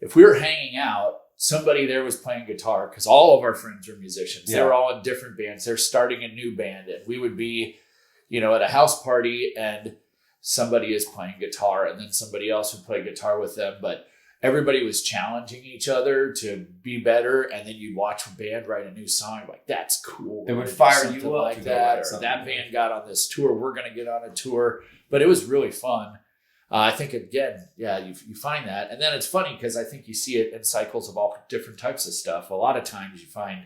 [SPEAKER 3] if we were hanging out, somebody there was playing guitar, because all of our friends were musicians. Yeah. They were all in different bands. They're starting a new band. And we would be, at a house party and somebody is playing guitar and then somebody else would play guitar with them. But everybody was challenging each other to be better. And then you'd watch a band write a new song. Like, that's cool.
[SPEAKER 2] It would fire you up
[SPEAKER 3] like that. Or that band got on this tour. We're going to get on a tour. But it was really fun. I think, again, you find that. And then it's funny because I think you see it in cycles of all different types of stuff. A lot of times you find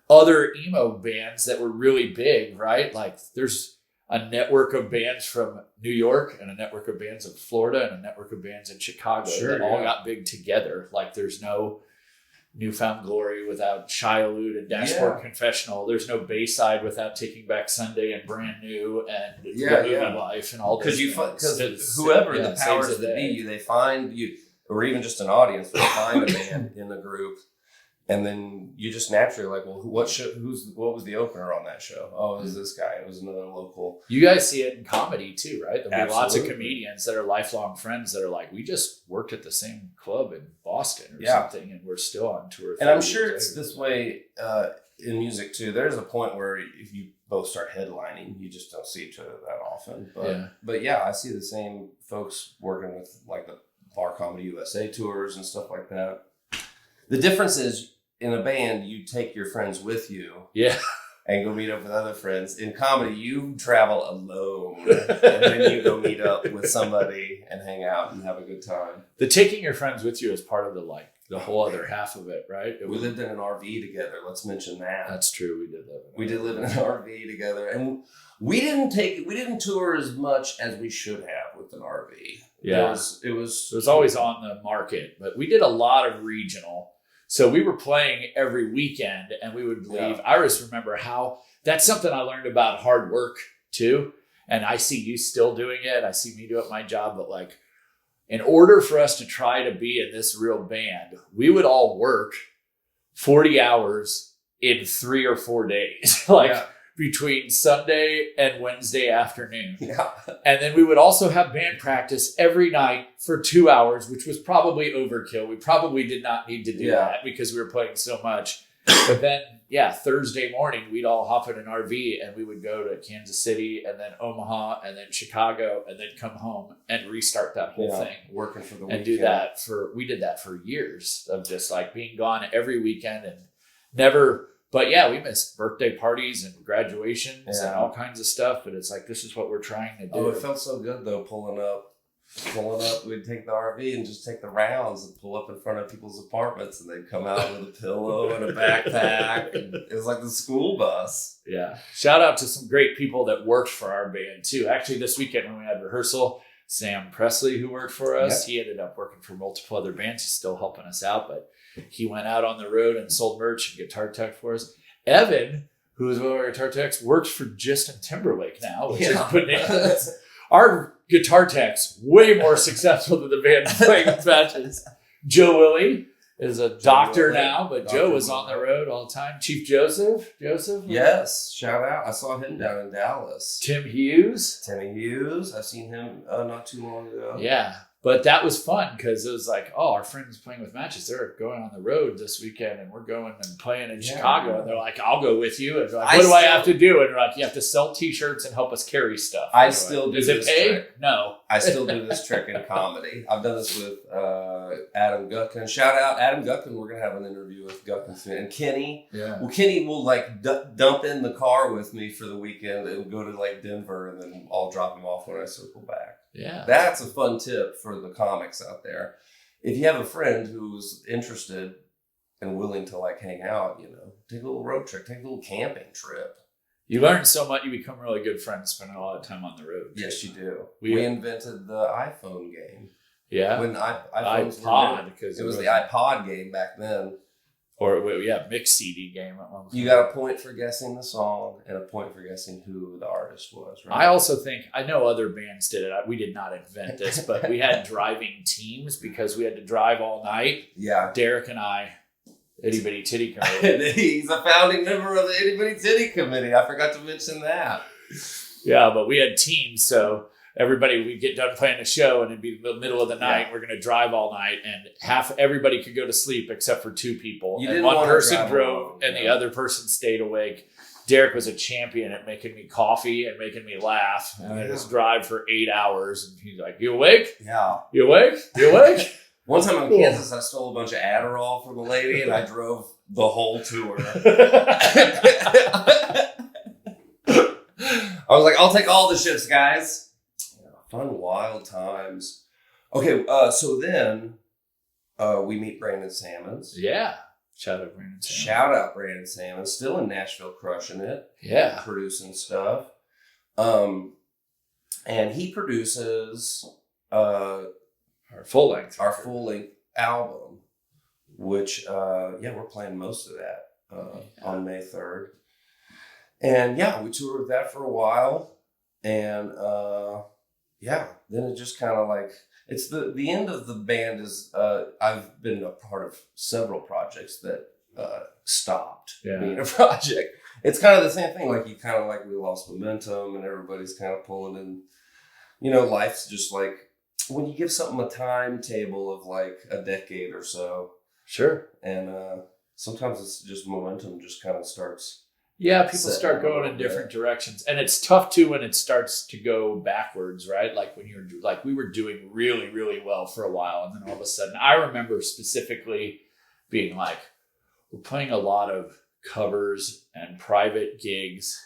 [SPEAKER 3] other emo bands that were really big, right? Like there's a network of bands from New York and a network of bands in Florida and a network of bands in Chicago that all got big together. Like there's no Newfound Glory without Shia and Dashboard Confessional. There's no Bayside without Taking Back Sunday and Brand New and The Movie Life and all those.
[SPEAKER 2] Because whoever the powers that be, they find you, or even just an audience, they find a band in the group, and then you just naturally like, well, what was the opener on that show? Oh, it was this guy. It was another local.
[SPEAKER 3] You guys see it in comedy too, right? There'll be lots of comedians that are lifelong friends that are like, we just worked at the same club in Boston or something, and we're still on tour.
[SPEAKER 2] And I'm sure it's this way in music too. There's a point where if you both start headlining, you just don't see each other that often. But yeah, I see the same folks working with like the Bar Comedy USA tours and stuff like that. The difference is, in a band, you take your friends with you.
[SPEAKER 3] Yeah.
[SPEAKER 2] And go meet up with other friends. In comedy, you travel alone. And then you go meet up with somebody and hang out and have a good time.
[SPEAKER 3] The taking your friends with you is part of the whole other half of it, right?
[SPEAKER 2] We lived in an RV together. Let's mention that.
[SPEAKER 3] That's true. We did live.
[SPEAKER 2] We did live in an RV together. And we didn't tour as much as we should have with an RV.
[SPEAKER 3] Yeah.
[SPEAKER 2] It was
[SPEAKER 3] always on the market. But we did a lot of regional. So we were playing every weekend and we would leave. I just remember how that's something I learned about hard work too. And I see you still doing it. I see me do it my job. But like, in order for us to try to be in this real band, we would all work 40 hours in 3 or 4 days. between Sunday and Wednesday afternoon.
[SPEAKER 2] Yeah.
[SPEAKER 3] And then we would also have band practice every night for 2 hours, which was probably overkill. We probably did not need to do that because we were playing so much. But then, Thursday morning, we'd all hop in an RV and we would go to Kansas City and then Omaha and then Chicago and then come home and restart that whole thing.
[SPEAKER 2] Working for the
[SPEAKER 3] and
[SPEAKER 2] weekend.
[SPEAKER 3] do that we did that for years of just like being gone every weekend and never, but we missed birthday parties and graduations and all kinds of stuff. But it's like, this is what we're trying to do.
[SPEAKER 2] Oh, it felt so good though, pulling up. We'd take the RV and just take the rounds and pull up in front of people's apartments, and they'd come out with a pillow and a backpack. And it was like the school bus.
[SPEAKER 3] Yeah. Shout out to some great people that worked for our band too. Actually, this weekend when we had rehearsal, Sam Presley, who worked for us, he ended up working for multiple other bands. He's still helping us out, but he went out on the road and sold merch and guitar tech for us. Evan, who is one of our guitar techs, works for Justin Timberlake now, which is bananas. Our guitar tech's way more successful than the band playing matches. Joe Willie is a doctor now, but Joe was on the road all the time. Chief Joseph?
[SPEAKER 2] Yes, shout out. I saw him down in Dallas.
[SPEAKER 3] Timmy Hughes.
[SPEAKER 2] I've seen him not too long ago.
[SPEAKER 3] Yeah. But that was fun because it was like, our friends playing with matches, they're going on the road this weekend and we're going and playing in Chicago. And they're like, I'll go with you. And they're like, what do I have to do? And they're like, you have to sell t-shirts and help us carry stuff.
[SPEAKER 2] I still do
[SPEAKER 3] Does
[SPEAKER 2] this
[SPEAKER 3] it pay?
[SPEAKER 2] trick.
[SPEAKER 3] No.
[SPEAKER 2] I still do this trick in comedy. I've done this with Adam Gutkin. Shout out Adam Gutkin. We're going to have an interview with Gutkin soon. And Kenny. Yeah. Well, Kenny will like dump in the car with me for the weekend and go to like Denver, and then I'll drop him off when I circle back.
[SPEAKER 3] Yeah.
[SPEAKER 2] That's a fun tip for the comics out there. If you have a friend who's interested and willing to like hang out, take a little road trip, take a little camping trip.
[SPEAKER 3] You learn so much. You become really good friends spending a lot of time on the road.
[SPEAKER 2] Yes, you do. We invented the iPhone game.
[SPEAKER 3] Yeah.
[SPEAKER 2] When iPhones
[SPEAKER 3] iPod,
[SPEAKER 2] were
[SPEAKER 3] because
[SPEAKER 2] it was the iPod game back then.
[SPEAKER 3] Or, mixed CD game at one point.
[SPEAKER 2] You got a point for guessing the song and a point for guessing who the artist was, right?
[SPEAKER 3] I also think, I know other bands did it. We did not invent this, but we had driving teams because we had to drive all night.
[SPEAKER 2] Yeah.
[SPEAKER 3] Derek and I, Itty Bitty Titty Committee.
[SPEAKER 2] He's a founding member of the Itty Bitty Titty Committee. I forgot to mention that.
[SPEAKER 3] Yeah, but we had teams, so everybody, we'd get done playing a show and it'd be the middle of the night. We're going to drive all night, and everybody could go to sleep except for two people. And one person drove and the other person stayed awake. Derek was a champion at making me coffee and making me laugh. And I just drive for 8 hours, and he's like, "You awake?
[SPEAKER 2] Yeah.
[SPEAKER 3] You awake? You awake?"
[SPEAKER 2] One time in Kansas, I stole a bunch of Adderall from a lady, and I drove the whole tour. I was like, I'll take all the shifts, guys. Fun, wild times. Okay, so then we meet Brandon Sammons.
[SPEAKER 3] Yeah. Shout out Brandon Sammons.
[SPEAKER 2] Shout out Brandon Sammons. Still in Nashville crushing it.
[SPEAKER 3] Yeah.
[SPEAKER 2] Producing stuff. And he produces
[SPEAKER 3] our full length
[SPEAKER 2] album, which, we're playing most of that on May 3rd. And we toured with that for a while. And then it just kind of like, it's the end of the band is, I've been a part of several projects that stopped being a project. It's kind of the same thing. Like we lost momentum and everybody's kind of pulling in, life's just like, when you give something a timetable of like a decade or so.
[SPEAKER 3] Sure.
[SPEAKER 2] And sometimes it's just momentum just kind of starts.
[SPEAKER 3] Yeah, people start going in different directions. And it's tough too when it starts to go backwards, right? Like when you're like, we were doing really, really well for a while. And then all of a sudden, I remember specifically being like, we're playing a lot of covers and private gigs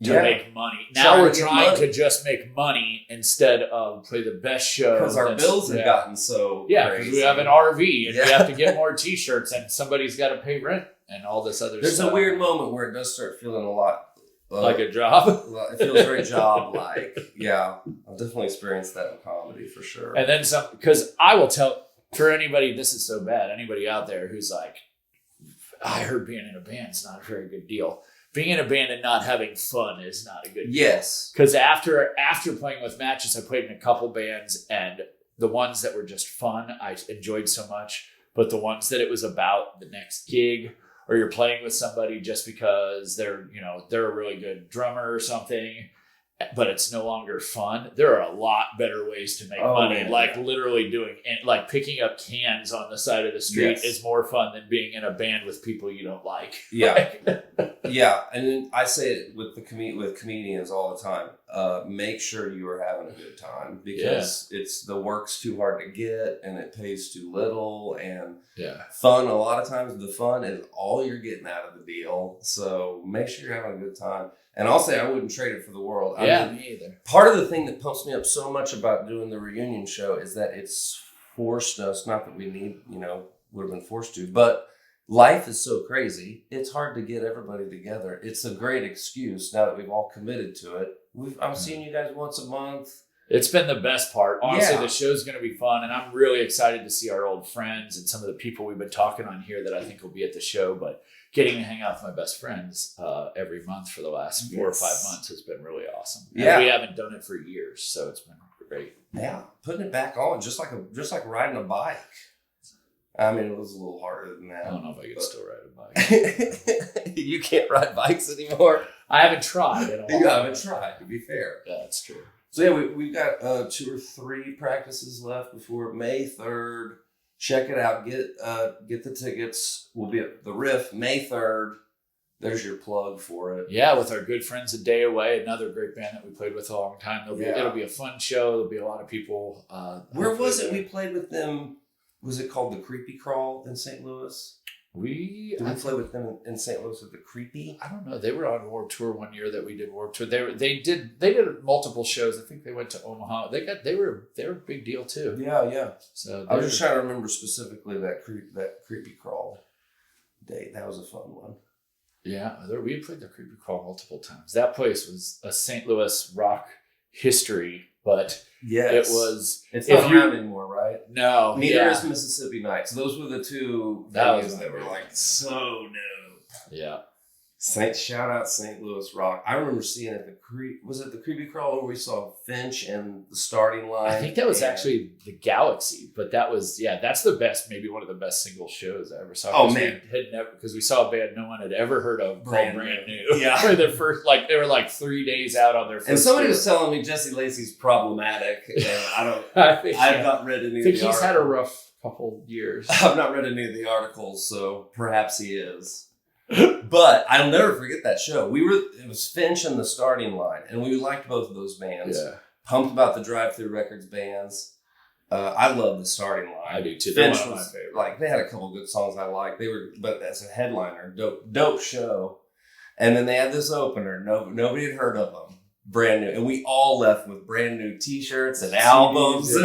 [SPEAKER 3] to make money. Now we're trying to just make money instead of play the best show.
[SPEAKER 2] Because our bills have gotten so
[SPEAKER 3] crazy. Because we have an RV and we have to get more t-shirts and somebody's got to pay rent and all this other stuff.
[SPEAKER 2] There's a weird moment where it does start feeling a lot
[SPEAKER 3] like a job.
[SPEAKER 2] It feels very job-like. Yeah, I've definitely experienced that in comedy for sure.
[SPEAKER 3] And then some, because I will tell, for anybody, this is so bad, anybody out there who's like, I heard being in a band is not a very good deal. Being in a band and not having fun is not a good deal.
[SPEAKER 2] Yes.
[SPEAKER 3] Because after playing with Matches, I played in a couple bands, and the ones that were just fun, I enjoyed so much. But the ones that it was about the next gig, or you're playing with somebody just because they're a really good drummer or something, but it's no longer fun. There are a lot better ways to make money.
[SPEAKER 2] Man,
[SPEAKER 3] like literally like picking up cans on the side of the street is more fun than being in a band with people you don't like.
[SPEAKER 2] Yeah. Yeah. And then I say it with with comedians all the time. Make sure you are having a good time, because it's the work's too hard to get and it pays too little, and fun. A lot of times the fun is all you're getting out of the deal. So make sure you're having a good time. And I'll say I wouldn't trade it for the world. I mean,
[SPEAKER 3] me either.
[SPEAKER 2] part of the thing that pumps me up so much about doing the reunion show is that it's forced us, not that we would have been forced to, but life is so crazy. It's hard to get everybody together. It's a great excuse now that we've all committed to it. I'm seeing you guys once a month.
[SPEAKER 3] It's been the best part. Honestly, the show's going to be fun, and I'm really excited to see our old friends and some of the people we've been talking on here that I think will be at the show. But getting to hang out with my best friends every month for the last 4 or 5 months has been really awesome. And we haven't done it for years, so it's been great.
[SPEAKER 2] Yeah, putting it back on, just like riding a bike. I mean, it was a little harder than that.
[SPEAKER 3] I don't know if I could still ride a bike.
[SPEAKER 2] You can't ride bikes anymore.
[SPEAKER 3] I haven't tried.
[SPEAKER 2] You haven't tried, to be fair.
[SPEAKER 3] Yeah, that's true.
[SPEAKER 2] So yeah, we've got 2 or 3 practices left before May 3rd. Check it out. Get the tickets. We'll be at the Riff May 3rd. There's your plug for it.
[SPEAKER 3] Yeah, with our good friends A Day Away, another great band that we played with a long time. It'll be a fun show. There'll be a lot of people.
[SPEAKER 2] Where was it we played with them? Was it called the Creepy Crawl in St. Louis? Did we play with them in St. Louis at the Creepy?
[SPEAKER 3] I don't know. They were on Warped Tour one year that we did Warped Tour. They did multiple shows. I think they went to Omaha. They were a big deal too.
[SPEAKER 2] Yeah.
[SPEAKER 3] So
[SPEAKER 2] I was just trying to remember specifically that Creepy Crawl date. That was a fun one.
[SPEAKER 3] Yeah, we played the Creepy Crawl multiple times. That place was a St. Louis rock history, but
[SPEAKER 2] it's not around anymore, right?
[SPEAKER 3] No,
[SPEAKER 2] neither is Mississippi Nights. Those were the 2 venues that were like so dope.
[SPEAKER 3] Yeah.
[SPEAKER 2] Shout out St. Louis rock. I remember seeing it at the Creepy Crawl where we saw Finch and the Starting Line.
[SPEAKER 3] I think that was actually the Galaxy, but that's the best, maybe one of the best single shows I ever saw.
[SPEAKER 2] Oh man,
[SPEAKER 3] because we saw a band no one had ever heard of called Brand New.
[SPEAKER 2] Yeah,
[SPEAKER 3] for their first, they were like 3 days out on their first.
[SPEAKER 2] And somebody
[SPEAKER 3] tour.
[SPEAKER 2] was telling me Jesse Lacey's problematic, and I've not read any of the articles.
[SPEAKER 3] He's had a rough couple years.
[SPEAKER 2] I've not read any of the articles, so perhaps he is. But I'll never forget that show. It was Finch and the Starting Line, and we liked both of those bands.
[SPEAKER 3] Yeah.
[SPEAKER 2] Pumped about the Drive Through Records bands. I love the Starting Line.
[SPEAKER 3] I do too.
[SPEAKER 2] Finch
[SPEAKER 3] They're one of
[SPEAKER 2] was
[SPEAKER 3] my favorite.
[SPEAKER 2] like, they had a couple good songs I liked. But as a headliner, dope show. And then they had this opener. Nobody had heard of them. Brand New, and we all left with brand new T-shirts and albums.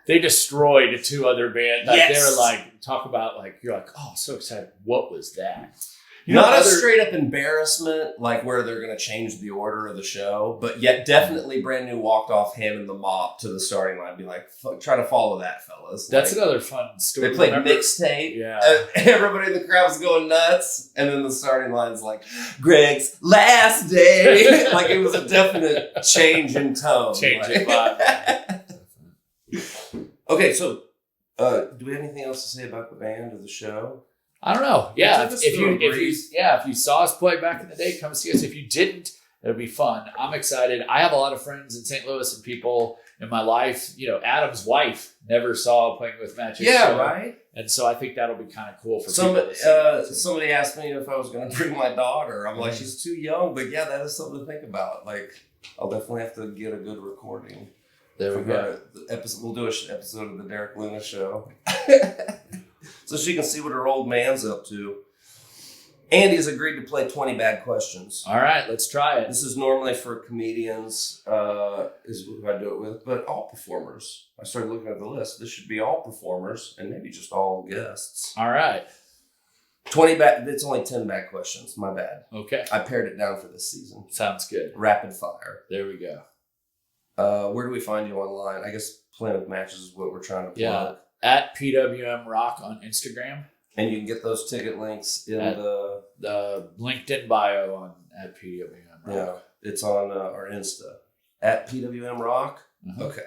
[SPEAKER 3] They destroyed 2 other bands. Like,
[SPEAKER 2] Yes.
[SPEAKER 3] They were like, talk about you're like, oh, so excited. What was that?
[SPEAKER 2] Not a straight up embarrassment, like where they're going to change the order of the show, but yet definitely Brand New walked off handing the mop to the Starting Line, be like, try to follow that, fellas.
[SPEAKER 3] That's another fun story.
[SPEAKER 2] They played Mixtape.
[SPEAKER 3] Yeah.
[SPEAKER 2] Everybody in the crowd was going nuts. And then the Starting Line's like, Greg's last day. Like, it was a definite change in tone.
[SPEAKER 3] Change in vibe.
[SPEAKER 2] Okay, so do we have anything else to say about the band or the show?
[SPEAKER 3] I don't know. Yeah,
[SPEAKER 2] If
[SPEAKER 3] you saw us play back in the day, come see us. If you didn't, it'll be fun. I'm excited. I have a lot of friends in St. Louis and people in my life. Adam's wife never saw Playing with Magic.
[SPEAKER 2] Yeah, right.
[SPEAKER 3] And so I think that'll be kind of cool for people to see.
[SPEAKER 2] Somebody asked me if I was going to bring my daughter. I'm like, she's too young, but yeah, that is something to think about. Like, I'll definitely have to get a good recording.
[SPEAKER 3] There we go.
[SPEAKER 2] We'll do an episode of the Derek Luna Show. So she can see what her old man's up to. Andy's agreed to play 20 bad questions.
[SPEAKER 3] All right, let's try it.
[SPEAKER 2] This is normally for comedians, is who I do it with, but all performers. I started looking at the list. This should be all performers and maybe just all guests.
[SPEAKER 3] All right.
[SPEAKER 2] 20 bad, it's only 10 bad questions. My bad.
[SPEAKER 3] Okay.
[SPEAKER 2] I pared it down for this season.
[SPEAKER 3] Sounds good.
[SPEAKER 2] Rapid fire.
[SPEAKER 3] There we go.
[SPEAKER 2] Where do we find you online? I guess Playing with Matches is what we're trying to plug.
[SPEAKER 3] Yeah. At PWM Rock on Instagram.
[SPEAKER 2] And you can get those ticket links in
[SPEAKER 3] the LinkedIn bio at PWM Rock.
[SPEAKER 2] Yeah, it's on our Insta at PWM Rock.
[SPEAKER 3] Mm-hmm.
[SPEAKER 2] Okay.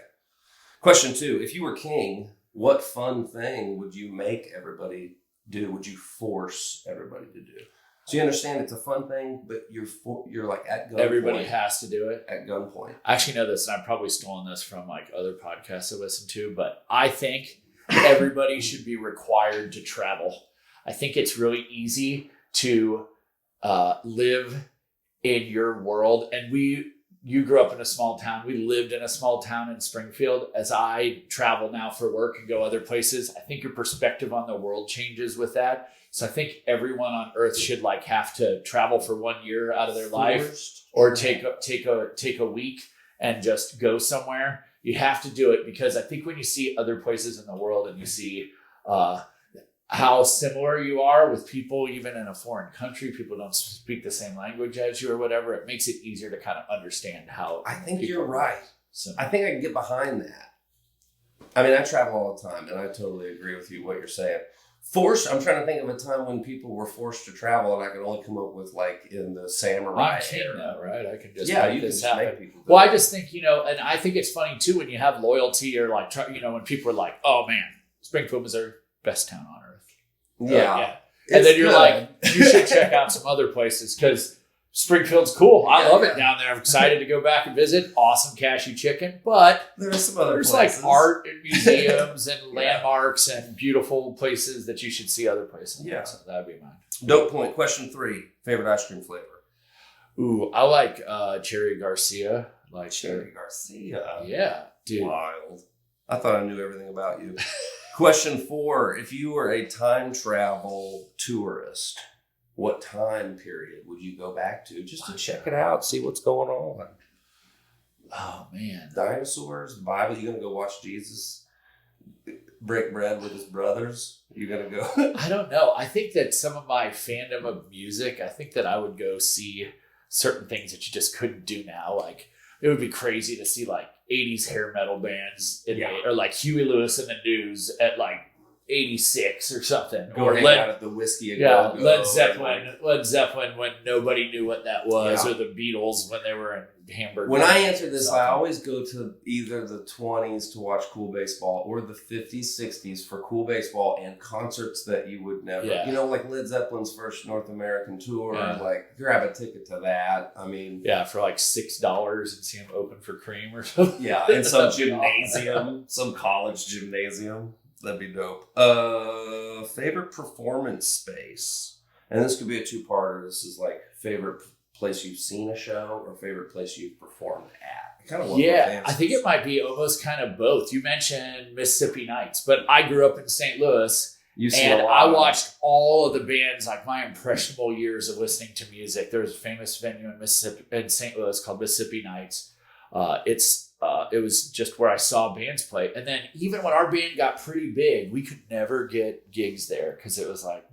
[SPEAKER 2] Question 2: if you were king, what fun thing would you make everybody do would you force everybody to do? So you understand it's a fun thing, but you're like at gunpoint.
[SPEAKER 3] Everybody has to do it.
[SPEAKER 2] At gunpoint.
[SPEAKER 3] I actually know this, and I've probably stolen this from like other podcasts I listen to, but I think everybody should be required to travel. I think it's really easy to live in your world. And you grew up in a small town. We lived in a small town in Springfield. As I travel now for work and go other places, I think your perspective on the world changes with that. So I think everyone on earth should like have to travel for 1 year out of their life, or take a week and just go somewhere. You have to do it, because I think when you see other places in the world and you see how similar you are with people, even in a foreign country, people don't speak the same language as you or whatever, it makes it easier to kind of understand how.
[SPEAKER 2] I think you're right.
[SPEAKER 3] Similar.
[SPEAKER 2] I think I can get behind that. I mean, I travel all the time, and I totally agree with you what you're saying. I'm trying to think of a time when people were forced to travel, and I can only come up with like in the samurai
[SPEAKER 3] I'm king
[SPEAKER 2] era.
[SPEAKER 3] now, right? I can just
[SPEAKER 2] Yeah,
[SPEAKER 3] make
[SPEAKER 2] you can
[SPEAKER 3] this
[SPEAKER 2] just
[SPEAKER 3] happen.
[SPEAKER 2] make people do
[SPEAKER 3] Well,
[SPEAKER 2] it.
[SPEAKER 3] I just think, and I think it's funny too when you have loyalty, or like, when people are like, "Oh man, Springfield, Missouri, best town on earth."
[SPEAKER 2] Yeah.
[SPEAKER 3] And
[SPEAKER 2] It's
[SPEAKER 3] then you're
[SPEAKER 2] good.
[SPEAKER 3] like, you should check out some other places, because Springfield's cool. I
[SPEAKER 2] Yeah,
[SPEAKER 3] love
[SPEAKER 2] yeah.
[SPEAKER 3] it down there. I'm excited to go back and visit. Awesome cashew chicken, but
[SPEAKER 2] There's some other
[SPEAKER 3] there's
[SPEAKER 2] places.
[SPEAKER 3] like art and museums and
[SPEAKER 2] Yeah.
[SPEAKER 3] landmarks and beautiful places that you should see other places.
[SPEAKER 2] Yeah.
[SPEAKER 3] So that'd be mine.
[SPEAKER 2] Dope point. Question 3. Favorite ice cream flavor?
[SPEAKER 3] Ooh, I like Cherry Garcia. Like
[SPEAKER 2] Cherry Garcia.
[SPEAKER 3] Yeah, dude.
[SPEAKER 2] Wild. I thought I knew everything about you. Question 4. If you were a time travel tourist, what time period would you go back to just to check it out, see what's going on?
[SPEAKER 3] Oh man.
[SPEAKER 2] Dinosaurs, the Bible. You gonna go watch Jesus break bread with his brothers? You gonna go?
[SPEAKER 3] I don't know. I think that some of my fandom of music, I think that I would go see certain things that you just couldn't do now. Like, it would be crazy to see like 80s hair metal bands or like Huey Lewis and the News at like 86 or something.
[SPEAKER 2] Go
[SPEAKER 3] or
[SPEAKER 2] hang out at the Whiskey and Go-Go.
[SPEAKER 3] Led Zeppelin when nobody knew what that was,
[SPEAKER 2] Yeah.
[SPEAKER 3] or the Beatles when they were in Hamburg.
[SPEAKER 2] When I answer this, I always go to either the 20s to watch cool baseball or the 50s, 60s for cool baseball and concerts that you would never, like Led Zeppelin's first North American tour.
[SPEAKER 3] Yeah.
[SPEAKER 2] Like, grab a ticket to that. I mean,
[SPEAKER 3] Yeah, for like $6 and see them open for Cream or something.
[SPEAKER 2] yeah, in some gymnasium, some college gymnasium. That'd be dope. Favorite performance space, and this could be a 2-parter. This is like favorite place you've seen a show or favorite place you've performed at. I kind of
[SPEAKER 3] I think it might be almost kind of both. You mentioned Mississippi Nights, but I grew up in St. Louis, and I watched all of the bands, like my impressionable years of listening to music. There's a famous venue in St. Louis called Mississippi Nights. It was just where I saw bands play. And then even when our band got pretty big, we could never get gigs there because it was like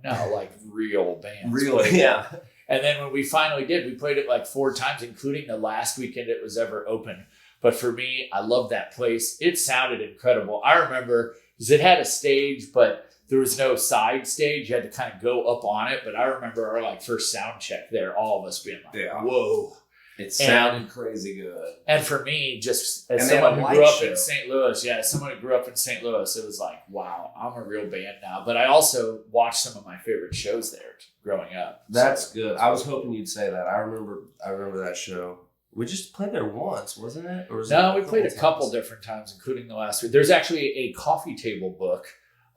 [SPEAKER 3] real bands.
[SPEAKER 2] Really, yeah.
[SPEAKER 3] And then when we finally did, we played it like 4 times, including the last weekend it was ever open. But for me, I loved that place. It sounded incredible. I remember because it had a stage, but there was no side stage. You had to kind of go up on it. But I remember our like first sound check there, all of us being like, whoa.
[SPEAKER 2] It sounded crazy good.
[SPEAKER 3] And for me, just as
[SPEAKER 2] And
[SPEAKER 3] someone who grew up
[SPEAKER 2] show.
[SPEAKER 3] in St. Louis, it was like, wow, I'm a real band now. But I also watched some of my favorite shows there growing up.
[SPEAKER 2] That's good. I was hoping you'd say that. I remember that show. We just played there once, wasn't it? Or was
[SPEAKER 3] we played a couple different times, including the last week. There's actually a coffee table book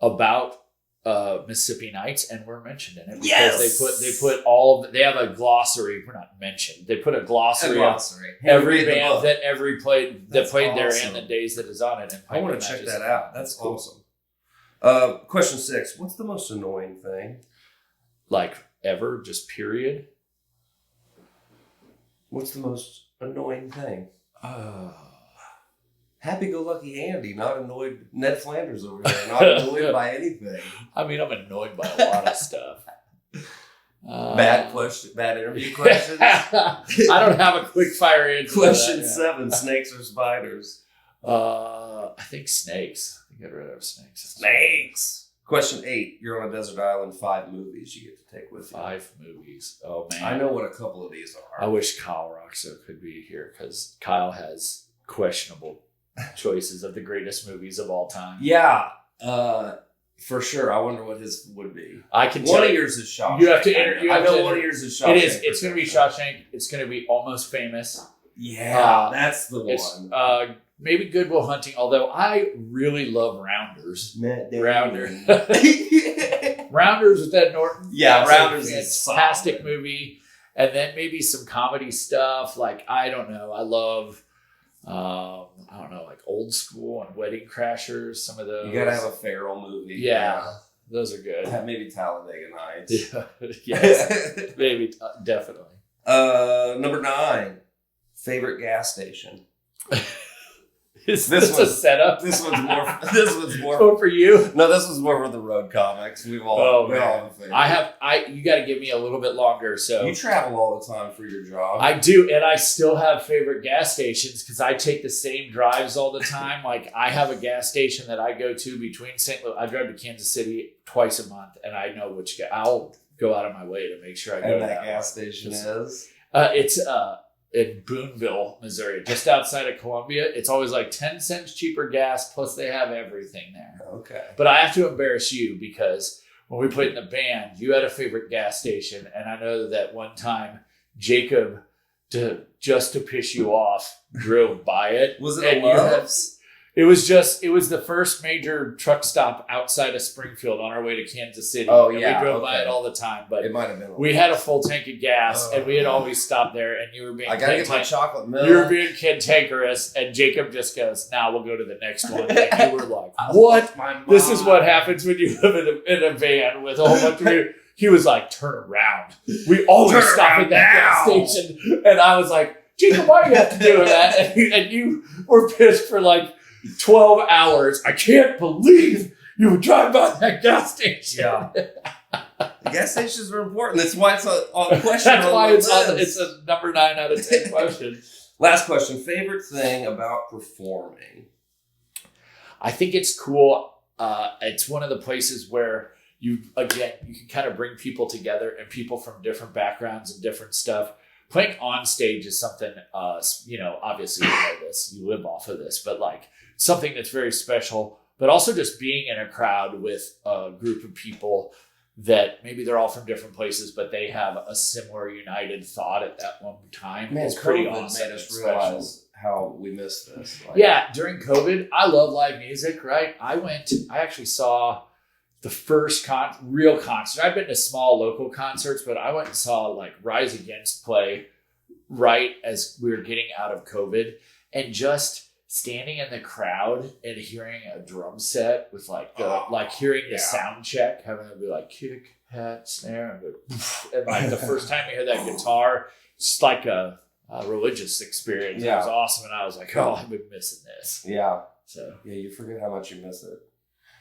[SPEAKER 3] about Mississippi Nights, and we're mentioned in it because they put they have a glossary. We're not mentioned. They put a glossary of every band that played there and the days that is on it. And
[SPEAKER 2] I want to check that out. That's awesome. Question 6. What's the most annoying thing?
[SPEAKER 3] Like ever, just period.
[SPEAKER 2] What's the most annoying thing? Happy-go-lucky Andy, not annoyed. Ned Flanders over here, not annoyed by anything.
[SPEAKER 3] I mean, I'm annoyed by a lot of stuff.
[SPEAKER 2] Bad interview questions.
[SPEAKER 3] I don't have a quick fire answer.
[SPEAKER 2] Question 7, snakes or spiders?
[SPEAKER 3] I think snakes. I think I'd rather have snakes.
[SPEAKER 2] Snakes. Question 8, you're on a desert island, 5 movies you get to take with you.
[SPEAKER 3] 5 movies. Oh, man.
[SPEAKER 2] I know what a couple of these are.
[SPEAKER 3] I wish Kyle Roxo could be here because Kyle has questionable choices of the greatest movies of all time.
[SPEAKER 2] Yeah. For sure. I wonder what his would be.
[SPEAKER 3] I can
[SPEAKER 2] One
[SPEAKER 3] tell
[SPEAKER 2] of
[SPEAKER 3] you.
[SPEAKER 2] yours is Shawshank.
[SPEAKER 3] You have to enter. You
[SPEAKER 2] I
[SPEAKER 3] have
[SPEAKER 2] know
[SPEAKER 3] to
[SPEAKER 2] one of
[SPEAKER 3] enter-
[SPEAKER 2] yours is Shawshank.
[SPEAKER 3] It is. It's going to be Shawshank. It's going to be Almost Famous.
[SPEAKER 2] Yeah, that's the
[SPEAKER 3] It's
[SPEAKER 2] one.
[SPEAKER 3] maybe Good Will Hunting. Although I really love Rounders.
[SPEAKER 2] Matt Damon.
[SPEAKER 3] Rounder. Rounders with Ed Norton.
[SPEAKER 2] Yeah,
[SPEAKER 3] That's a
[SPEAKER 2] Rounders is
[SPEAKER 3] fantastic
[SPEAKER 2] solid.
[SPEAKER 3] movie. And then maybe some comedy stuff. Like, I don't know. I love, I don't know, like Old School and Wedding Crashers. Some of those.
[SPEAKER 2] You gotta have a Farrell movie.
[SPEAKER 3] Yeah. Those are good.
[SPEAKER 2] Maybe Talladega Nights.
[SPEAKER 3] Yeah. Yes. Maybe. Definitely.
[SPEAKER 2] Number 9. Favorite gas station.
[SPEAKER 3] Is
[SPEAKER 2] This
[SPEAKER 3] this a
[SPEAKER 2] one-
[SPEAKER 3] setup?
[SPEAKER 2] This one's more. This one's more.
[SPEAKER 3] Oh, for you?
[SPEAKER 2] No, this was more for the road comics. We all
[SPEAKER 3] Man.
[SPEAKER 2] have a favorite.
[SPEAKER 3] You got to give me a little bit longer. So
[SPEAKER 2] You travel all the time for your job.
[SPEAKER 3] I do, and I still have favorite gas stations because I take the same drives all the time. Like, I have a gas station that I go to between St. Louis. I drive to Kansas City twice a month, and I know which. I'll go out of my way to make sure I go
[SPEAKER 2] and
[SPEAKER 3] to
[SPEAKER 2] that
[SPEAKER 3] that
[SPEAKER 2] gas
[SPEAKER 3] one.
[SPEAKER 2] station
[SPEAKER 3] Just-
[SPEAKER 2] is.
[SPEAKER 3] It's in Boonville, Missouri, just outside of Columbia. It's always like 10 cents cheaper gas, plus they have everything there.
[SPEAKER 2] Okay.
[SPEAKER 3] But I have to embarrass you because when we played in the band, you had a favorite gas station. And I know that one time Jacob, just to piss you off, drove by it.
[SPEAKER 2] Was it
[SPEAKER 3] And
[SPEAKER 2] a
[SPEAKER 3] you had-
[SPEAKER 2] Love's?
[SPEAKER 3] It was the first major truck stop outside of Springfield on our way to Kansas City.
[SPEAKER 2] Oh,
[SPEAKER 3] And
[SPEAKER 2] yeah,
[SPEAKER 3] we drove by
[SPEAKER 2] okay.
[SPEAKER 3] it all the time. But
[SPEAKER 2] It might have been.
[SPEAKER 3] we had a full tank of gas,
[SPEAKER 2] Oh.
[SPEAKER 3] and we had always stopped there, and you were being
[SPEAKER 2] I gotta get my
[SPEAKER 3] cantankerous.
[SPEAKER 2] chocolate milk.
[SPEAKER 3] You were being cantankerous, and Jacob just goes, "Now we'll go to the next one." And you were like, "What? This is what happens when you live in a van with a whole bunch of people." He was like, "Turn around. We always
[SPEAKER 2] Turn
[SPEAKER 3] stop
[SPEAKER 2] around
[SPEAKER 3] at that
[SPEAKER 2] now."
[SPEAKER 3] gas station." And I was like, "Jacob, why do you have to do that?" And you were pissed for like 12 hours. I can't believe you would drive by that gas station.
[SPEAKER 2] Yeah. The gas stations are important. That's why it's on question.
[SPEAKER 3] That's
[SPEAKER 2] on
[SPEAKER 3] why
[SPEAKER 2] the
[SPEAKER 3] it's
[SPEAKER 2] list.
[SPEAKER 3] a number 9 out of 10 question.
[SPEAKER 2] Last question. Favorite thing about performing?
[SPEAKER 3] I think it's cool. It's one of the places where you can kind of bring people together and people from different backgrounds and different stuff. Playing on stage is something, obviously you know this, you live off of this, but like something that's very special, but also just being in a crowd with a group of people that maybe they're all from different places, but they have a similar united thought at that one time.
[SPEAKER 2] Man,
[SPEAKER 3] It's pretty
[SPEAKER 2] COVID
[SPEAKER 3] awesome.
[SPEAKER 2] made us
[SPEAKER 3] and special.
[SPEAKER 2] realize how we missed this. Like,
[SPEAKER 3] Yeah, during COVID, I love live music, right? I actually saw the first real concert. I've been to small local concerts, but I went and saw like Rise Against play right as we were getting out of COVID, and just standing in the crowd and hearing a drum set with like hearing the sound check, having to be like kick, hat, snare, and, and like the first time you hear that guitar, it's like a religious experience.
[SPEAKER 2] Yeah.
[SPEAKER 3] It was awesome, and I was like, oh, I've been missing this.
[SPEAKER 2] Yeah.
[SPEAKER 3] So
[SPEAKER 2] Yeah, you forget how much you miss it.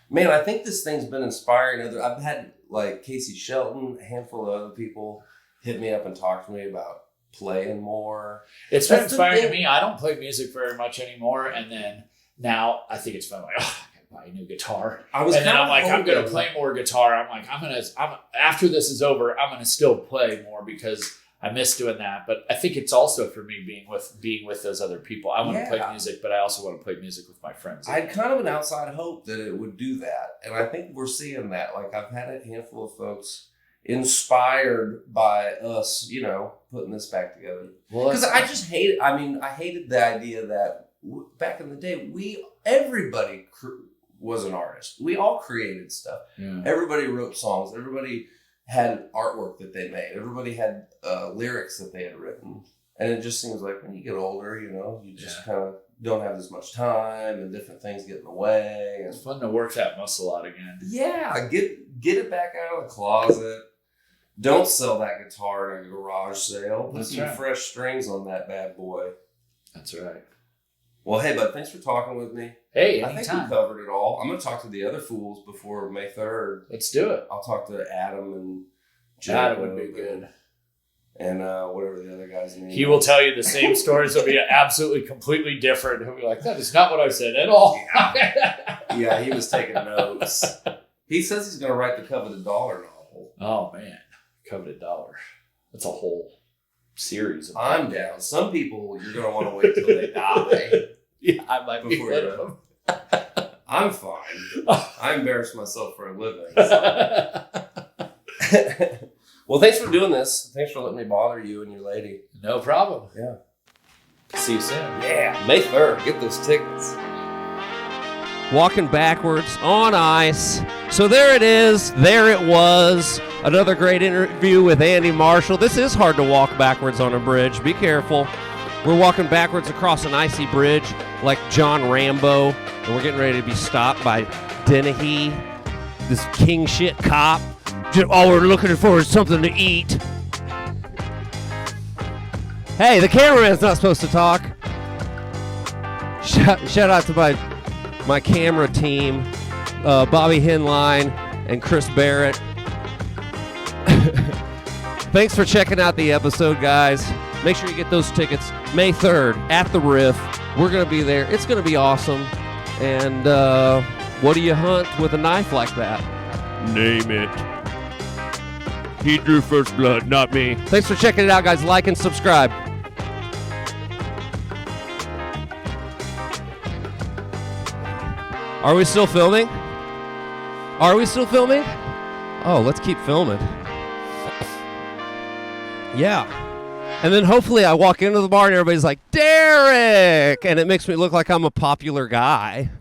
[SPEAKER 2] Man, I think this thing's been inspiring. I've had like Casey Shelton, a handful of other people hit me up and talk to me about playing more.
[SPEAKER 3] it's been
[SPEAKER 2] That's the
[SPEAKER 3] inspiring to
[SPEAKER 2] thing.
[SPEAKER 3] me. I don't play music very much anymore, and then now I think it's fun. Like, oh, I gotta buy a new guitar,
[SPEAKER 2] I was
[SPEAKER 3] and then
[SPEAKER 2] kinda
[SPEAKER 3] I'm like, I'm gonna
[SPEAKER 2] hoping-
[SPEAKER 3] play more guitar. I'm like, after this is over, I'm gonna still play more because I miss doing that. But I think it's also for me being with those other people. I want to play
[SPEAKER 2] Yeah.
[SPEAKER 3] music, but I also want to play music with my friends.
[SPEAKER 2] I had kind of an outside hope that it would do that. And I think we're seeing that. Like, I've had a handful of folks inspired by us, putting this back together.
[SPEAKER 3] Well,
[SPEAKER 2] Because I just hate it. I mean, I hated the idea that back in the day, everybody was an artist. We all created stuff.
[SPEAKER 3] yeah.
[SPEAKER 2] Everybody wrote songs. Everybody had artwork that they made. Everybody had lyrics that they had written. And it just seems like when you get older, you just kind of don't have as much time and different things get in the way. And
[SPEAKER 3] It's fun to work that muscle out again.
[SPEAKER 2] yeah, get it back out of the closet. Don't sell that guitar in a garage sale. Put
[SPEAKER 3] That's
[SPEAKER 2] some
[SPEAKER 3] right.
[SPEAKER 2] fresh strings on that bad boy.
[SPEAKER 3] That's right.
[SPEAKER 2] Well, hey, bud, thanks for talking with me.
[SPEAKER 3] Hey,
[SPEAKER 2] I think
[SPEAKER 3] anytime.
[SPEAKER 2] we covered it all. I'm going to talk to the other fools before May 3rd.
[SPEAKER 3] Let's do it.
[SPEAKER 2] I'll talk to Adam and
[SPEAKER 3] That would be
[SPEAKER 2] Jacob
[SPEAKER 3] good.
[SPEAKER 2] And whatever the other guy's name
[SPEAKER 3] He will tell you the same stories. Will be absolutely completely different. He'll be like, "That is not what I said at all."
[SPEAKER 2] Yeah, he was taking notes. He says he's going to write the Coveted Dollar novel.
[SPEAKER 3] Oh man, Coveted Dollar. That's a whole series.
[SPEAKER 2] I'm down. Some people, you're going to want to wait till they die.
[SPEAKER 3] Yeah, I might be
[SPEAKER 2] Before
[SPEAKER 3] one
[SPEAKER 2] you
[SPEAKER 3] of
[SPEAKER 2] know.
[SPEAKER 3] them.
[SPEAKER 2] I'm fine. I embarrass myself for a living. So. Well, thanks for doing this. Thanks for letting me bother you and your lady.
[SPEAKER 3] No problem.
[SPEAKER 2] Yeah.
[SPEAKER 3] See you soon.
[SPEAKER 2] Yeah. May 3rd. Get those tickets.
[SPEAKER 1] Walking backwards on ice. So there it is. There it was. Another great interview with Andy Marshall. This is hard to walk backwards on a bridge. Be careful. We're walking backwards across an icy bridge like John Rambo, and we're getting ready to be stopped by Dennehy, this king shit cop. All we're looking for is something to eat. Hey, the cameraman's not supposed to talk. Shout out to my camera team, Bobby Henline and Chris Barrett. Thanks for checking out the episode, guys. Make sure you get those tickets May 3rd at the Riff. We're going to be there. It's going to be awesome. And what do you hunt with a knife like that? Name it. He drew first blood, not me. Thanks for checking it out, guys. Like and subscribe. Are we still filming? Are we still filming? Oh, let's keep filming. Yeah. And then hopefully I walk into the bar and everybody's like, Derek! And it makes me look like I'm a popular guy.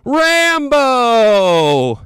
[SPEAKER 1] Rambo!